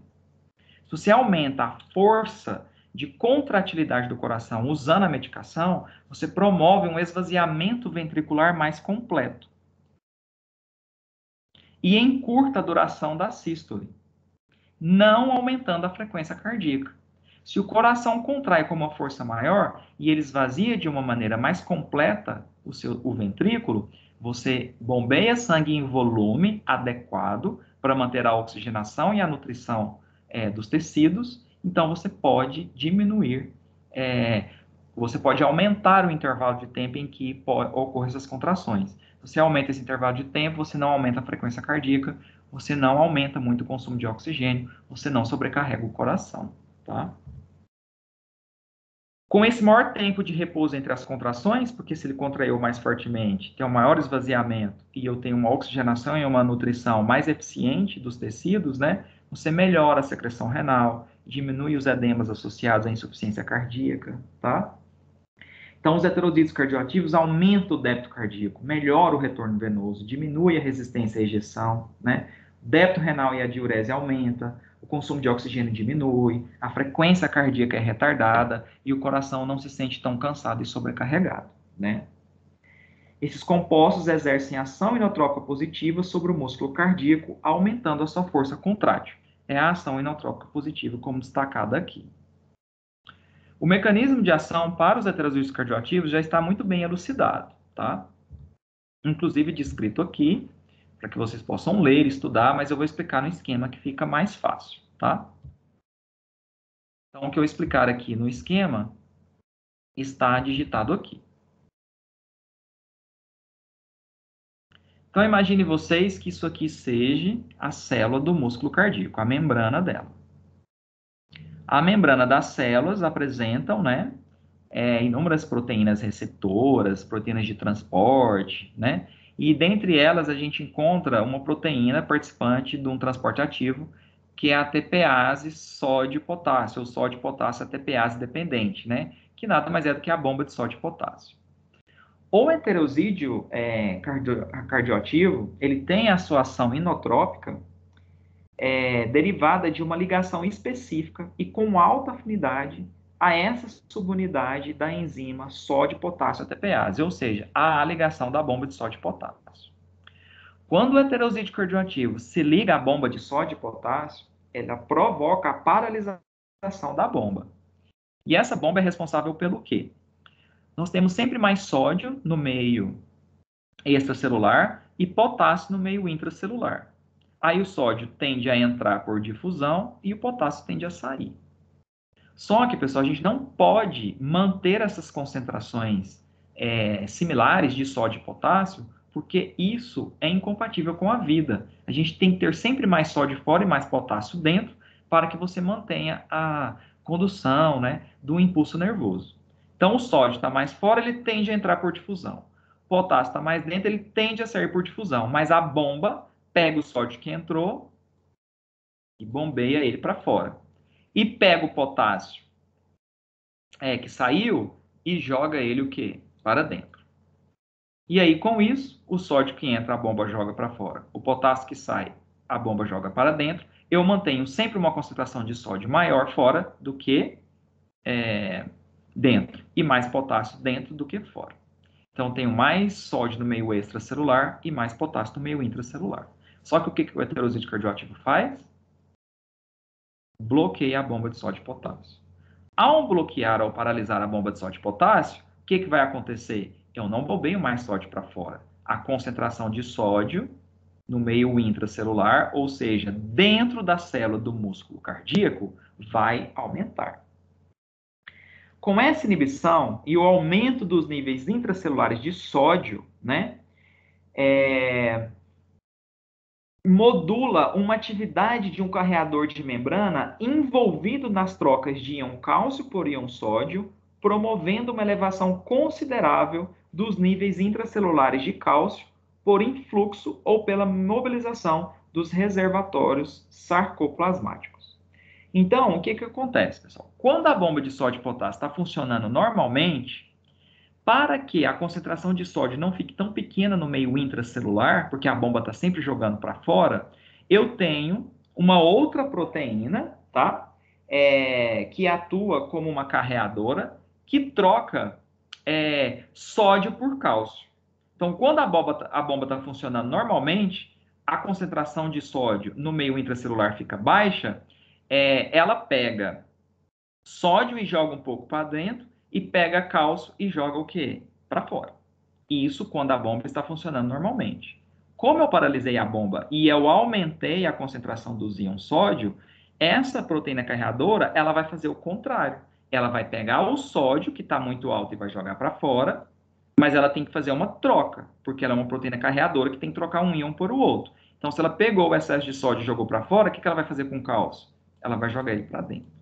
Se você aumenta a força de contratilidade do coração usando a medicação, você promove um esvaziamento ventricular mais completo e encurta a duração da sístole, não aumentando a frequência cardíaca. Se o coração contrai com uma força maior e ele esvazia de uma maneira mais completa o ventrículo, você bombeia sangue em volume adequado para manter a oxigenação e a nutrição dos tecidos. Então, você pode diminuir, você pode aumentar o intervalo de tempo em que ocorrem essas contrações. Você aumenta esse intervalo de tempo, você não aumenta a frequência cardíaca, você não aumenta muito o consumo de oxigênio, você não sobrecarrega o coração, tá? Com esse maior tempo de repouso entre as contrações, porque se ele contraiu mais fortemente, tem um maior esvaziamento e eu tenho uma oxigenação e uma nutrição mais eficiente dos tecidos, né? Você melhora a secreção renal, diminui os edemas associados à insuficiência cardíaca, tá? Então, os heterozídeos cardioativos aumentam o débito cardíaco, melhora o retorno venoso, diminui a resistência à ejeção, né? O débito renal e a diurese aumenta, o consumo de oxigênio diminui, a frequência cardíaca é retardada e o coração não se sente tão cansado e sobrecarregado, né? Esses compostos exercem ação inotrópica positiva sobre o músculo cardíaco, aumentando a sua força contrátil. É a ação inotrópica positiva, como destacado aqui. O mecanismo de ação para os heterozídeos cardioativos já está muito bem elucidado, tá? Inclusive descrito aqui, para que vocês possam ler e estudar, mas eu vou explicar no esquema que fica mais fácil, tá? Então, o que eu explicar aqui no esquema está digitado aqui. Então, imagine vocês que isso aqui seja a célula do músculo cardíaco, a membrana dela. A membrana das células apresentam, né, inúmeras proteínas receptoras, proteínas de transporte, né? E dentre elas a gente encontra uma proteína participante de um transporte ativo, que é a ATPase sódio-potássio, ou sódio-potássio ATPase dependente, né? Que nada mais é do que a bomba de sódio e potássio. O heterozídeo cardioativo, ele tem a sua ação inotrópica derivada de uma ligação específica e com alta afinidade a essa subunidade da enzima sódio-potássio ATPase, ou seja, a ligação da bomba de sódio e potássio. Quando o heterozídeo cardioativo se liga à bomba de sódio e potássio, ela provoca a paralisação da bomba. E essa bomba é responsável pelo quê? Nós temos sempre mais sódio no meio extracelular e potássio no meio intracelular. Aí o sódio tende a entrar por difusão e o potássio tende a sair. Só que, pessoal, a gente não pode manter essas concentrações similares de sódio e potássio, porque isso é incompatível com a vida. A gente tem que ter sempre mais sódio fora e mais potássio dentro para que você mantenha a condução, né, do impulso nervoso. Então, o sódio está mais fora, ele tende a entrar por difusão. O potássio está mais dentro, ele tende a sair por difusão. Mas a bomba pega o sódio que entrou e bombeia ele para fora. E pega o potássio que saiu e joga ele o quê? Para dentro. E aí, com isso, o sódio que entra, a bomba joga para fora. O potássio que sai, a bomba joga para dentro. Eu mantenho sempre uma concentração de sódio maior fora do que dentro. E mais potássio dentro do que fora. Então, tenho mais sódio no meio extracelular e mais potássio no meio intracelular. Só que o que o heterozídeo cardioativo faz? Bloqueia a bomba de sódio e potássio. Ao bloquear ou paralisar a bomba de sódio e potássio, o que vai acontecer? Eu não bombeio mais sódio para fora. A concentração de sódio no meio intracelular, ou seja, dentro da célula do músculo cardíaco, vai aumentar. Com essa inibição e o aumento dos níveis intracelulares de sódio, né, modula uma atividade de um carreador de membrana envolvido nas trocas de íon cálcio por íon sódio, promovendo uma elevação considerável dos níveis intracelulares de cálcio por influxo ou pela mobilização dos reservatórios sarcoplasmáticos. Então, o que acontece, pessoal? Quando a bomba de sódio e potássio está funcionando normalmente, para que a concentração de sódio não fique tão pequena no meio intracelular, porque a bomba está sempre jogando para fora, eu tenho uma outra proteína, tá? que atua como uma carreadora que troca sódio por cálcio. Então, quando a bomba está funcionando normalmente, a concentração de sódio no meio intracelular fica baixa, ela pega sódio e joga um pouco para dentro e pega cálcio e joga o quê? Para fora. Isso quando a bomba está funcionando normalmente. Como eu paralisei a bomba e eu aumentei a concentração dos íons sódio, essa proteína carreadora, ela vai fazer o contrário. Ela vai pegar o sódio, que está muito alto, e vai jogar para fora, mas ela tem que fazer uma troca, porque ela é uma proteína carreadora que tem que trocar um íon por o outro. Então, se ela pegou o excesso de sódio e jogou para fora, o que ela vai fazer com o cálcio? Ela vai jogar ele para dentro.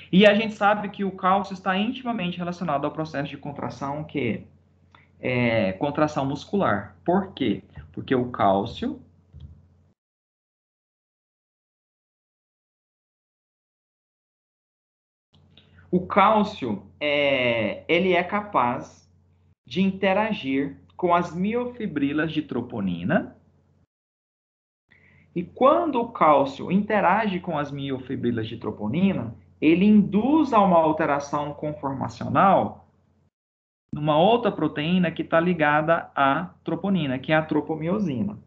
E a gente sabe que o cálcio está intimamente relacionado ao processo de contração, que é contração muscular. Por quê? Porque o cálcio ele é capaz de interagir com as miofibrilas de troponina. E quando o cálcio interage com as miofibrilas de troponina, ele induz a uma alteração conformacional numa outra proteína que está ligada à troponina, que é a tropomiosina.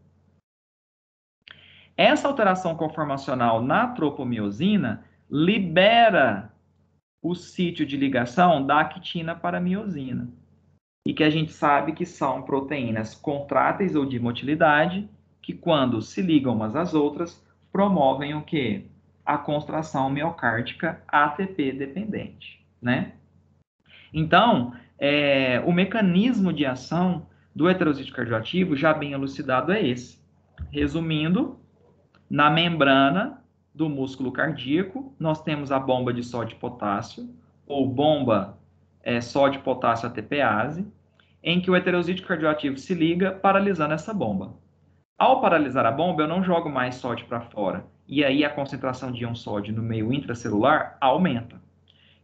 Essa alteração conformacional na tropomiosina libera o sítio de ligação da actina para a miosina. E que a gente sabe que são proteínas contráteis ou de motilidade, que quando se ligam umas às outras, promovem o quê? A contração miocárdica ATP dependente, né? Então, o mecanismo de ação do heterosídeo cardioativo, já bem elucidado, é esse. Resumindo, na membrana do músculo cardíaco, nós temos a bomba de sódio e potássio, ou bomba sódio-potássio ATPase, em que o heterosídeo cardioativo se liga, paralisando essa bomba. Ao paralisar a bomba, eu não jogo mais sódio para fora, e aí a concentração de íon sódio no meio intracelular aumenta.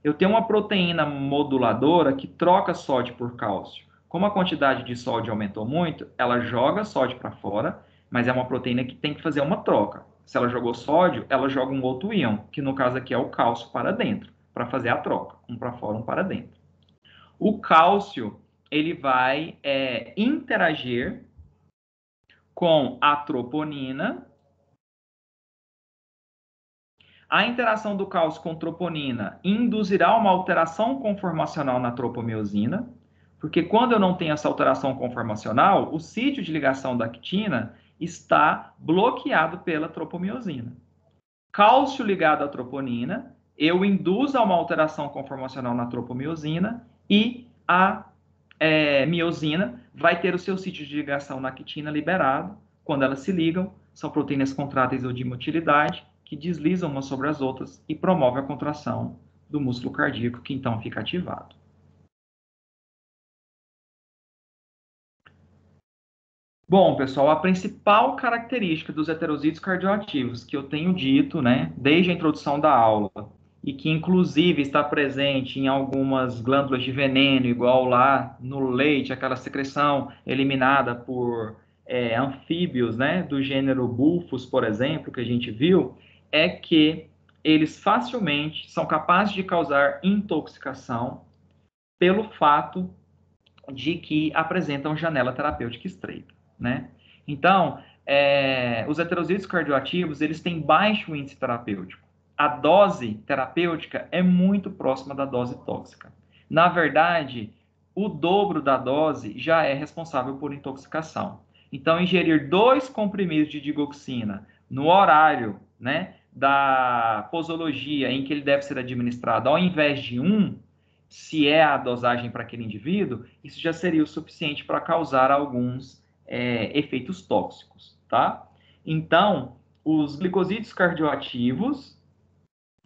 Eu tenho uma proteína moduladora que troca sódio por cálcio. Como a quantidade de sódio aumentou muito, ela joga sódio para fora, mas é uma proteína que tem que fazer uma troca. Se ela jogou sódio, ela joga um outro íon, que no caso aqui é o cálcio, para dentro, para fazer a troca, um para fora, um para dentro. O cálcio, ele vai interagir com a troponina. A interação do cálcio com troponina induzirá uma alteração conformacional na tropomiosina, porque quando eu não tenho essa alteração conformacional, o sítio de ligação da actina está bloqueado pela tropomiosina. Cálcio ligado à troponina, eu induzo a uma alteração conformacional na tropomiosina e a miosina vai ter o seu sítio de ligação na actina liberado. Quando elas se ligam, são proteínas contráteis ou de motilidade, que deslizam umas sobre as outras e promove a contração do músculo cardíaco, que então fica ativado. Bom, pessoal, a principal característica dos heterosídeos cardioativos que eu tenho dito, né, desde a introdução da aula, e que inclusive está presente em algumas glândulas de veneno, igual lá no leite, aquela secreção eliminada por anfíbios, né, do gênero Buphus, por exemplo, que a gente viu, é que eles facilmente são capazes de causar intoxicação pelo fato de que apresentam janela terapêutica estreita, né? Então, os heterosídeos cardioativos, eles têm baixo índice terapêutico. A dose terapêutica é muito próxima da dose tóxica. Na verdade, o dobro da dose já é responsável por intoxicação. Então, ingerir 2 comprimidos de digoxina no horário, né, da posologia em que ele deve ser administrado, ao invés de 1, se é a dosagem para aquele indivíduo, isso já seria o suficiente para causar alguns efeitos tóxicos, tá? Então, os glicosídeos cardioativos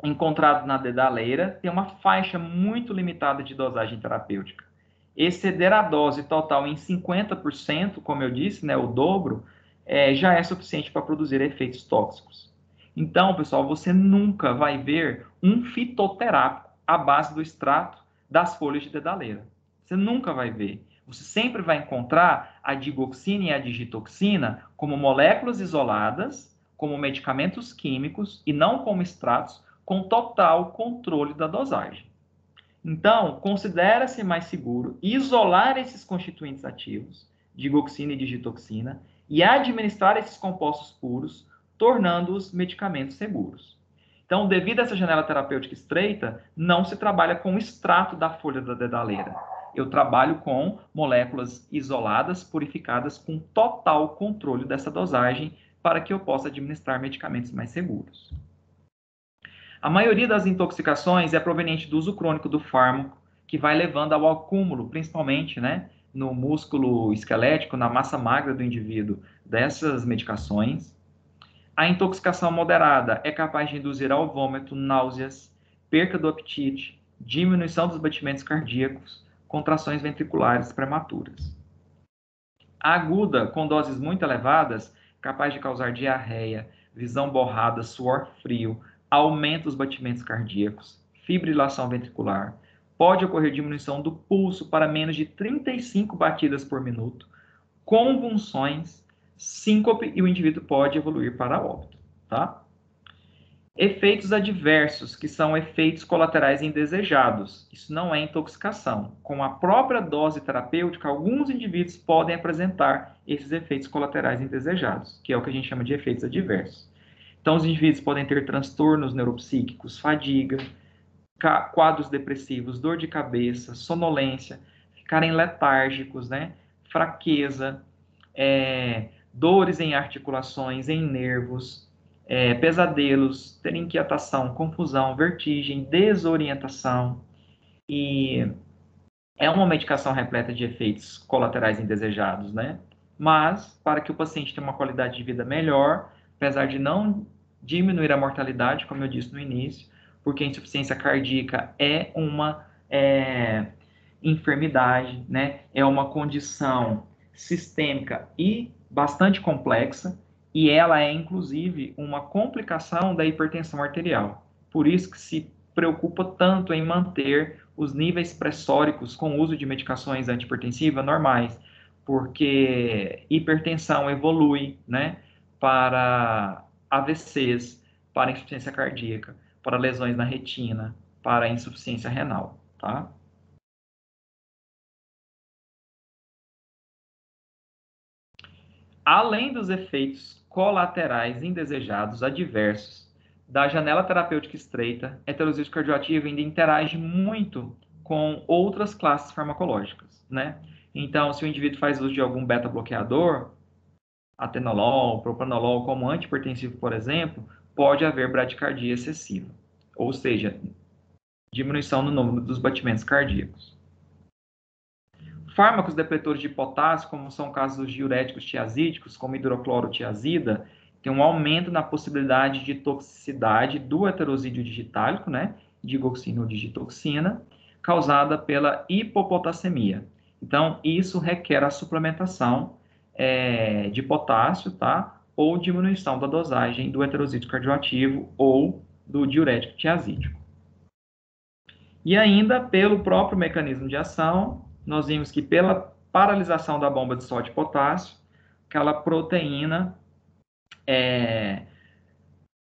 encontrados na dedaleira têm uma faixa muito limitada de dosagem terapêutica. Exceder a dose total em 50%, como eu disse, né, o dobro, já é suficiente para produzir efeitos tóxicos. Então, pessoal, você nunca vai ver um fitoterápico à base do extrato das folhas de dedaleira. Você nunca vai ver. Você sempre vai encontrar a digoxina e a digitoxina como moléculas isoladas, como medicamentos químicos e não como extratos, com total controle da dosagem. Então, considera-se mais seguro isolar esses constituintes ativos, digoxina e digitoxina, e administrar esses compostos puros, tornando-os medicamentos seguros. Então, devido a essa janela terapêutica estreita, não se trabalha com o extrato da folha da dedaleira. Eu trabalho com moléculas isoladas, purificadas, com total controle dessa dosagem, para que eu possa administrar medicamentos mais seguros. A maioria das intoxicações é proveniente do uso crônico do fármaco, que vai levando ao acúmulo, principalmente, né, no músculo esquelético, na massa magra do indivíduo, dessas medicações. A intoxicação moderada é capaz de induzir ao vômito, náuseas, perca do apetite, diminuição dos batimentos cardíacos, contrações ventriculares prematuras. A aguda, com doses muito elevadas, capaz de causar diarreia, visão borrada, suor frio, aumenta os batimentos cardíacos, fibrilação ventricular, pode ocorrer diminuição do pulso para menos de 35 batidas por minuto, convulsões, síncope e o indivíduo pode evoluir para óbito, tá? Efeitos adversos, que são efeitos colaterais indesejados. Isso não é intoxicação. Com a própria dose terapêutica, alguns indivíduos podem apresentar esses efeitos colaterais indesejados, que é o que a gente chama de efeitos adversos. Então, os indivíduos podem ter transtornos neuropsíquicos, fadiga, quadros depressivos, dor de cabeça, sonolência, ficarem letárgicos, né? Fraqueza, dores em articulações, em nervos, pesadelos, ter inquietação, confusão, vertigem, desorientação. E é uma medicação repleta de efeitos colaterais indesejados, né? Mas, para que o paciente tenha uma qualidade de vida melhor, apesar de não diminuir a mortalidade, como eu disse no início, porque a insuficiência cardíaca é uma enfermidade, né? É uma condição sistêmica e bastante complexa, e ela é, inclusive, uma complicação da hipertensão arterial. Por isso que se preocupa tanto em manter os níveis pressóricos com o uso de medicações antihipertensivas normais, porque hipertensão evolui, né, para AVCs, para insuficiência cardíaca, para lesões na retina, para insuficiência renal, tá? Além dos efeitos colaterais indesejados adversos da janela terapêutica estreita, a heterosídeo cardioativa ainda interage muito com outras classes farmacológicas, né? Então, se o indivíduo faz uso de algum beta-bloqueador, atenolol, propranolol, como antihipertensivo, por exemplo, pode haver bradicardia excessiva, ou seja, diminuição no número dos batimentos cardíacos. Fármacos depletores de potássio, como são casos dos diuréticos tiazídicos, como hidroclorotiazida, tem um aumento na possibilidade de toxicidade do heterosídeo digitálico, né, digoxina ou digitoxina, causada pela hipopotassemia. Então, isso requer a suplementação de potássio, tá, ou diminuição da dosagem do heterosídeo cardioativo ou do diurético tiazídico. E ainda, pelo próprio mecanismo de ação, nós vimos que pela paralisação da bomba de sódio e potássio, aquela proteína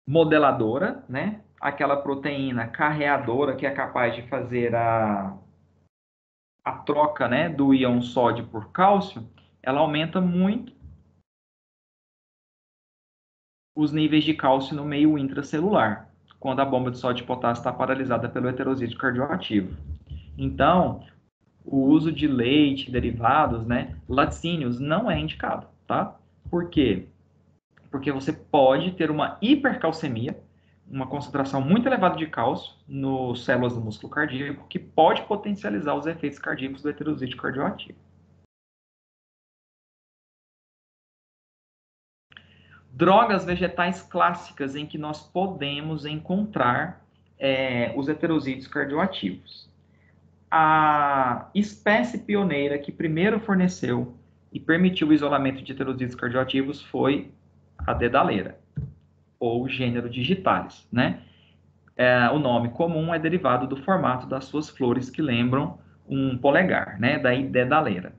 modeladora, né? Aquela proteína carreadora que é capaz de fazer a troca, né, do íon sódio por cálcio, ela aumenta muito os níveis de cálcio no meio intracelular, quando a bomba de sódio e potássio está paralisada pelo heterosídeo cardioativo. Então, o uso de leite, derivados, né, laticínios, não é indicado, tá? Por quê? Porque você pode ter uma hipercalcemia, uma concentração muito elevada de cálcio nas células do músculo cardíaco, que pode potencializar os efeitos cardíacos do heterosídeo cardioativo. Drogas vegetais clássicas em que nós podemos encontrar os heterosídeos cardioativos. A espécie pioneira que primeiro forneceu e permitiu o isolamento de heterosídeos cardioativos foi a dedaleira, ou gênero digitalis, né? O nome comum é derivado do formato das suas flores que lembram um polegar, né? Daí dedaleira.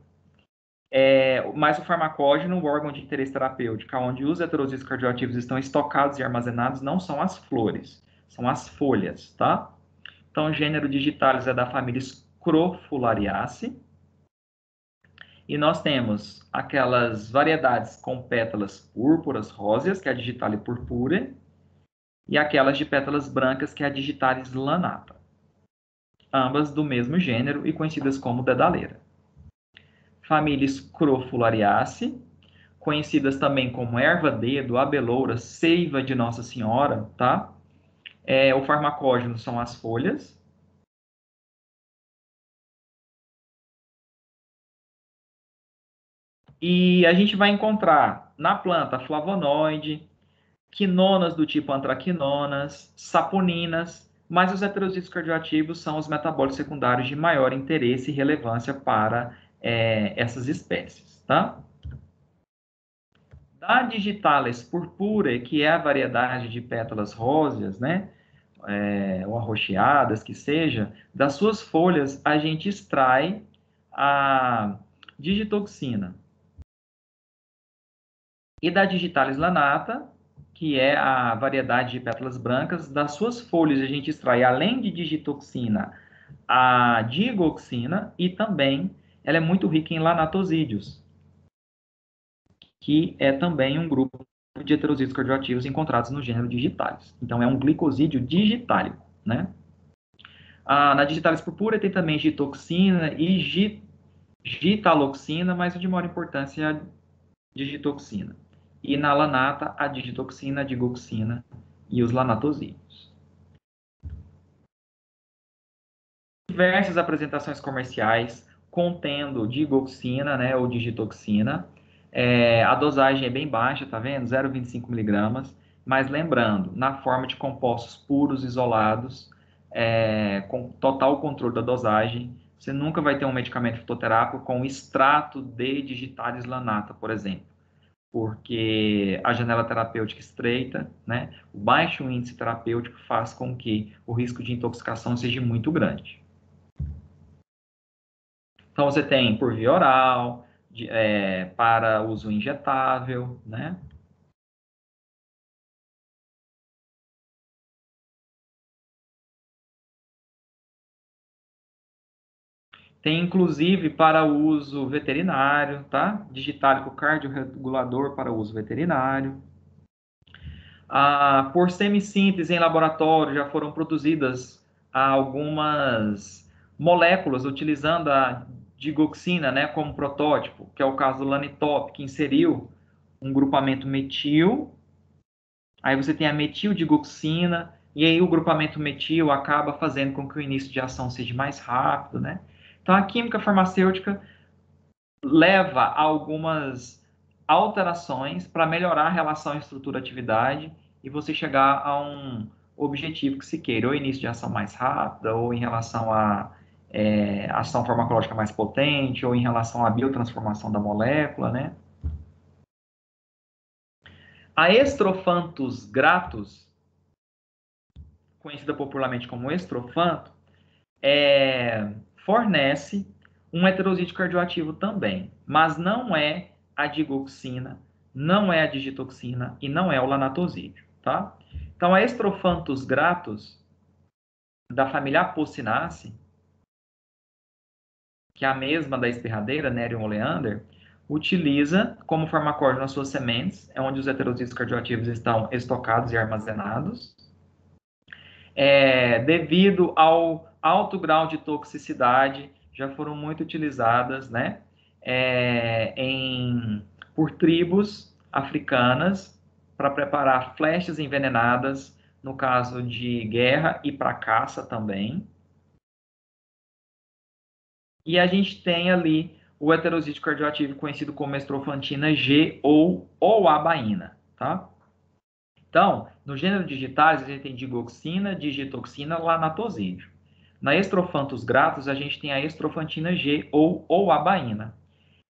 Mas o farmacógeno, o órgão de interesse terapêutico, onde os heterosídeos cardioativos estão estocados e armazenados, não são as flores, são as folhas, tá? Então, o gênero digitalis é da família Scrofulariaceae. E nós temos aquelas variedades com pétalas púrpuras, róseas, que é a Digitalis purpurea, e aquelas de pétalas brancas, que é a Digitalis lanata. Ambas do mesmo gênero e conhecidas como dedaleira. Família Scrofulariaceae, conhecidas também como erva-dedo, abeloura, seiva de Nossa Senhora, tá? O farmacógeno são as folhas. E a gente vai encontrar na planta flavonoide, quinonas do tipo antraquinonas, saponinas, mas os heterosídeos cardioativos são os metabólitos secundários de maior interesse e relevância para essas espécies, tá? Da Digitalis purpurea, que é a variedade de pétalas róseas, né, ou arroxeadas, que seja, das suas folhas a gente extrai a digitoxina. E da Digitalis lanata, que é a variedade de pétalas brancas, das suas folhas a gente extrai, além de digitoxina, a digoxina e também ela é muito rica em lanatosídeos, que é também um grupo de heterosídeos cardioativos encontrados no gênero Digitalis. Então, é um glicosídeo digitálico, né? Na Digitalis purpurea tem também gitoxina e gitaloxina, mas o de maior importância é a digitoxina. E na lanata, a digitoxina, a digoxina e os lanatosídeos. Diversas apresentações comerciais contendo digoxina, né, ou digitoxina. A dosagem é bem baixa, tá vendo? 0,25 miligramas. Mas lembrando, na forma de compostos puros, isolados, com total controle da dosagem, você nunca vai ter um medicamento fitoterápico com extrato de digitalis lanata, por exemplo, porque a janela terapêutica estreita, né, o baixo índice terapêutico faz com que o risco de intoxicação seja muito grande. Então, você tem por via oral, para uso injetável, né? Tem, inclusive, para uso veterinário, tá? Digitálico cardiorregulador para uso veterinário. Por semissíntese em laboratório, já foram produzidas algumas moléculas utilizando a digoxina, né, como protótipo, que é o caso do Lanitop, que inseriu um grupamento metil, aí você tem a metildigoxina, e aí o grupamento metil acaba fazendo com que o início de ação seja mais rápido, né? Então, a química farmacêutica leva a algumas alterações para melhorar a relação estrutura-atividade e você chegar a um objetivo que se queira, ou início de ação mais rápida, ou em relação a ação farmacológica mais potente, ou em relação à biotransformação da molécula, né? A Estrophanthus gratus, conhecida popularmente como estrofanto, fornece um heterosídeo cardioativo também, mas não é a digoxina, não é a digitoxina e não é o lanatosídeo, tá? Então, a Estrophanthus gratus, da família Apocynaceae, que é a mesma da espirradeira, Nerium oleander, utiliza como farmacógeno as suas sementes, é onde os heterosídeos cardioativos estão estocados e armazenados, devido ao alto grau de toxicidade, já foram muito utilizadas, né, por tribos africanas para preparar flechas envenenadas, no caso de guerra e para caça também. E a gente tem ali o heterosídeo cardioativo conhecido como estrofantina G ou abaína, tá? Então, no gênero digitalis, a gente tem digoxina, digitoxina, lanatosídeo. Na Estrophanthus gratus, a gente tem a estrofantina G ou abaína.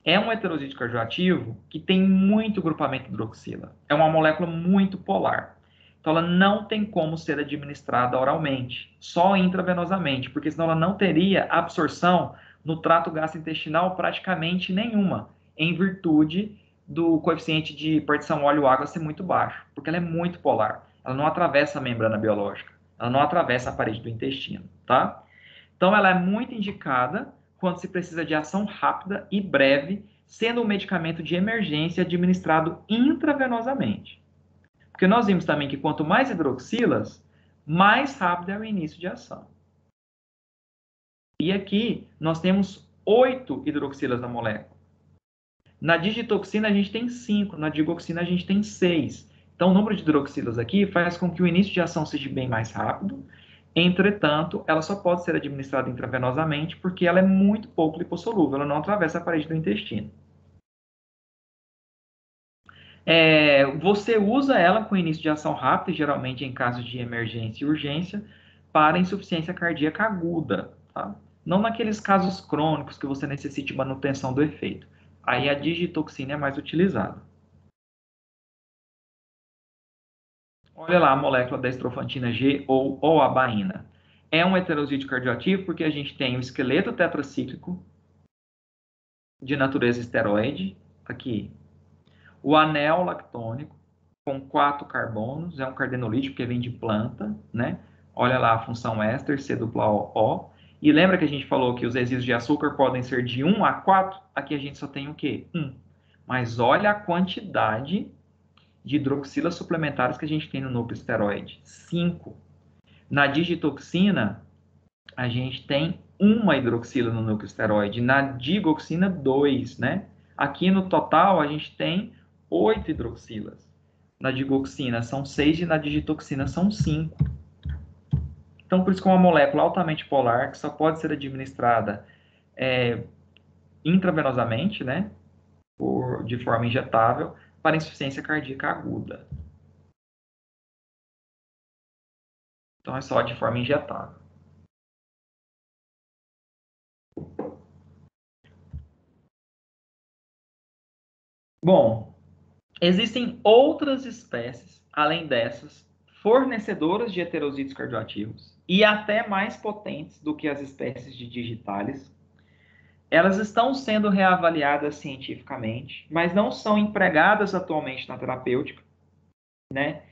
É um heterosídeo cardioativo que tem muito grupamento hidroxila. É uma molécula muito polar. Então, ela não tem como ser administrada oralmente, só intravenosamente, porque senão ela não teria absorção no trato gastrointestinal praticamente nenhuma. em virtude do coeficiente de partição óleo-água ser muito baixo, porque ela é muito polar. Ela não atravessa a membrana biológica, ela não atravessa a parede do intestino, tá? Então, ela é muito indicada quando se precisa de ação rápida e breve, sendo um medicamento de emergência administrado intravenosamente. Porque nós vimos também que quanto mais hidroxilas, mais rápido é o início de ação. E aqui nós temos 8 hidroxilas na molécula. Na digitoxina a gente tem 5, na digoxina a gente tem 6. Então o número de hidroxilas aqui faz com que o início de ação seja bem mais rápido. Entretanto, ela só pode ser administrada intravenosamente porque ela é muito pouco lipossolúvel, ela não atravessa a parede do intestino. Você usa ela com início de ação rápida, geralmente em casos de emergência e urgência, para insuficiência cardíaca aguda, tá? Não naqueles casos crônicos que você necessite manutenção do efeito. Aí a digitoxina é mais utilizada. Olha lá a molécula da estrofantina G ou oabaína. É um heterosídeo cardioativo porque a gente tem o esqueleto tetracíclico de natureza esteroide, aqui. O anel lactônico, com 4 carbonos, é um cardenolítico que vem de planta, né? Olha lá a função éster, C-O-O. E lembra que a gente falou que os resíduos de açúcar podem ser de 1 a 4? Aqui a gente só tem o quê? 1. Mas olha a quantidade de hidroxilas suplementares que a gente tem no núcleo esteroide. 5. Na digitoxina, a gente tem uma hidroxila no núcleo esteroide. Na digoxina, 2, né? Aqui no total, a gente tem 8 hidroxilas. Na digoxina são 6 e na digitoxina são 5. Então, por isso que é uma molécula altamente polar, que só pode ser administrada intravenosamente, né? De forma injetável, para insuficiência cardíaca aguda. Então, é só de forma injetável. Bom, existem outras espécies, além dessas, fornecedoras de heterosídeos cardioativos e até mais potentes do que as espécies de digitalis. Elas estão sendo reavaliadas cientificamente, mas não são empregadas atualmente na terapêutica, né?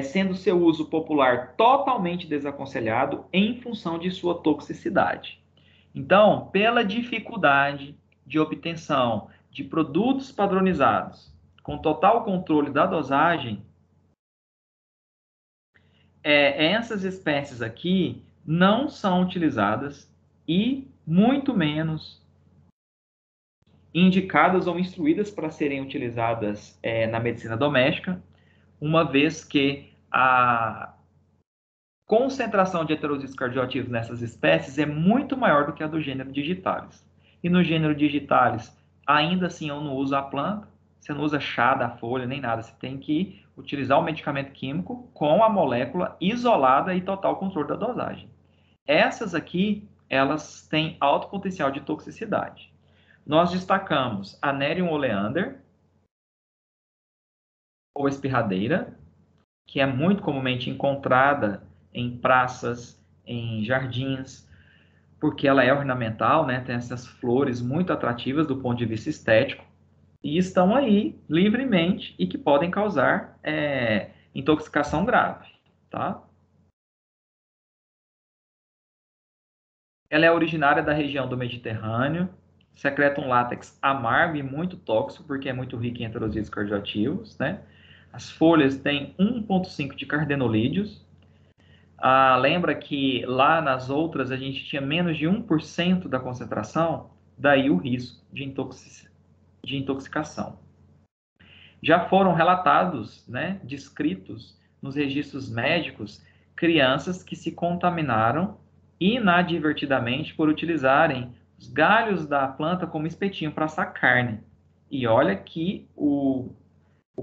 Sendo seu uso popular totalmente desaconselhado em função de sua toxicidade. Então, pela dificuldade de obtenção de produtos padronizados com total controle da dosagem, essas espécies aqui não são utilizadas e muito menos indicadas ou instruídas para serem utilizadas na medicina doméstica, uma vez que a concentração de heterosídeos cardioativos nessas espécies é muito maior do que a do gênero digitalis. E no gênero digitalis, ainda assim eu não uso a planta, você não usa chá da folha nem nada, você tem que utilizar o medicamento químico com a molécula isolada e total controle da dosagem. Essas aqui, elas têm alto potencial de toxicidade. Nós destacamos a Nerium oleander, ou espirradeira, que é muito comumente encontrada em praças, em jardins, porque ela é ornamental, né? Tem essas flores muito atrativas do ponto de vista estético, e estão aí livremente e que podem causar intoxicação grave, tá? Ela é originária da região do Mediterrâneo, secreta um látex amargo e muito tóxico, porque é muito rico em heterosídeos cardioativos, né? As folhas têm 1,5 de cardenolídeos. Lembra que lá nas outras a gente tinha menos de 1% da concentração, daí o risco de intoxicação. Já foram relatados, né, descritos nos registros médicos, crianças que se contaminaram inadvertidamente por utilizarem os galhos da planta como espetinho para assar carne. E olha que o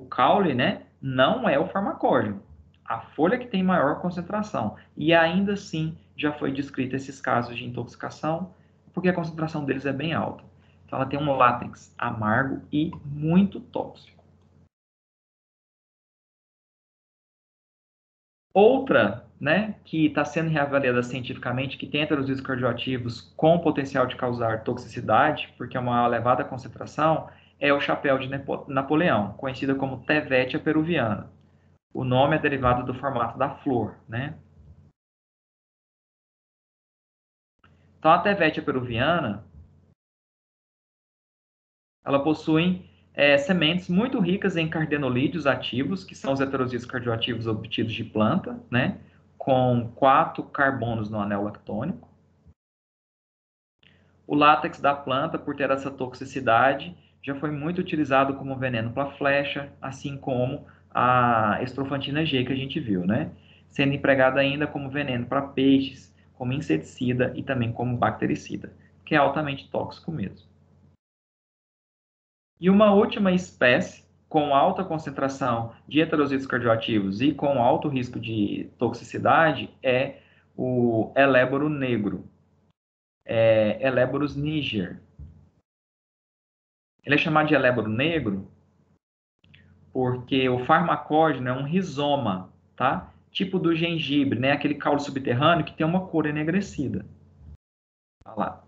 caule, né, não é o farmacógeno. A folha que tem maior concentração. E ainda assim já foi descrito esses casos de intoxicação, porque a concentração deles é bem alta. Então ela tem um látex amargo e muito tóxico. Outra, né, que está sendo reavaliada cientificamente, que tem heterosídeos cardioativos com potencial de causar toxicidade, porque é uma elevada concentração, é o chapéu de Napoleão, conhecida como Tevetia peruviana. O nome é derivado do formato da flor, né? Então, a Tevetia peruviana, ela possui sementes muito ricas em cardenolídeos ativos, que são os heterozídeos cardioativos obtidos de planta, né? Com 4 carbonos no anel lactônico. O látex da planta, por ter essa toxicidade, já foi muito utilizado como veneno para flecha, assim como a estrofantina G que a gente viu, né? Sendo empregada ainda como veneno para peixes, como inseticida e também como bactericida, que é altamente tóxico mesmo. E uma última espécie com alta concentração de heterozídeos cardioativos e com alto risco de toxicidade é o eléboro negro, Eleborus niger. Ele é chamado de eléboro negro porque o farmacógeno é um rizoma, tá? Tipo do gengibre, né? Aquele caule subterrâneo que tem uma cor enegrecida. Olha lá.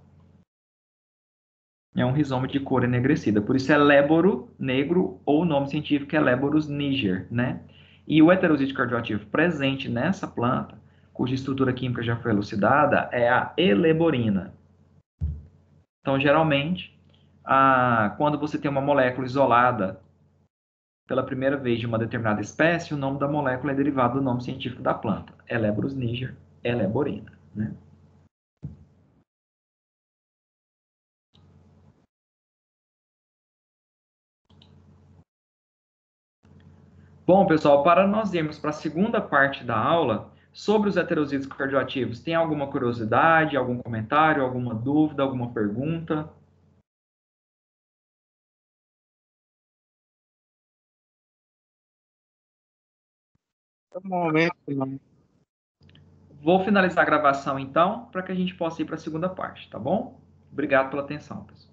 É um rizoma de cor enegrecida. Por isso é léboro negro, ou o nome científico é Leborus niger, né? E o heterosídeo cardioativo presente nessa planta, cuja estrutura química já foi elucidada, é a eleborina. Então, geralmente, quando você tem uma molécula isolada pela primeira vez de uma determinada espécie, o nome da molécula é derivado do nome científico da planta, Eleborus niger, eleborina, né? Bom, pessoal, para nós irmos para a segunda parte da aula sobre os heterozídeos cardioativos, tem alguma curiosidade, algum comentário, alguma dúvida, alguma pergunta? No momento, não. Vou finalizar a gravação então, para que a gente possa ir para a segunda parte, tá bom? Obrigado pela atenção, pessoal.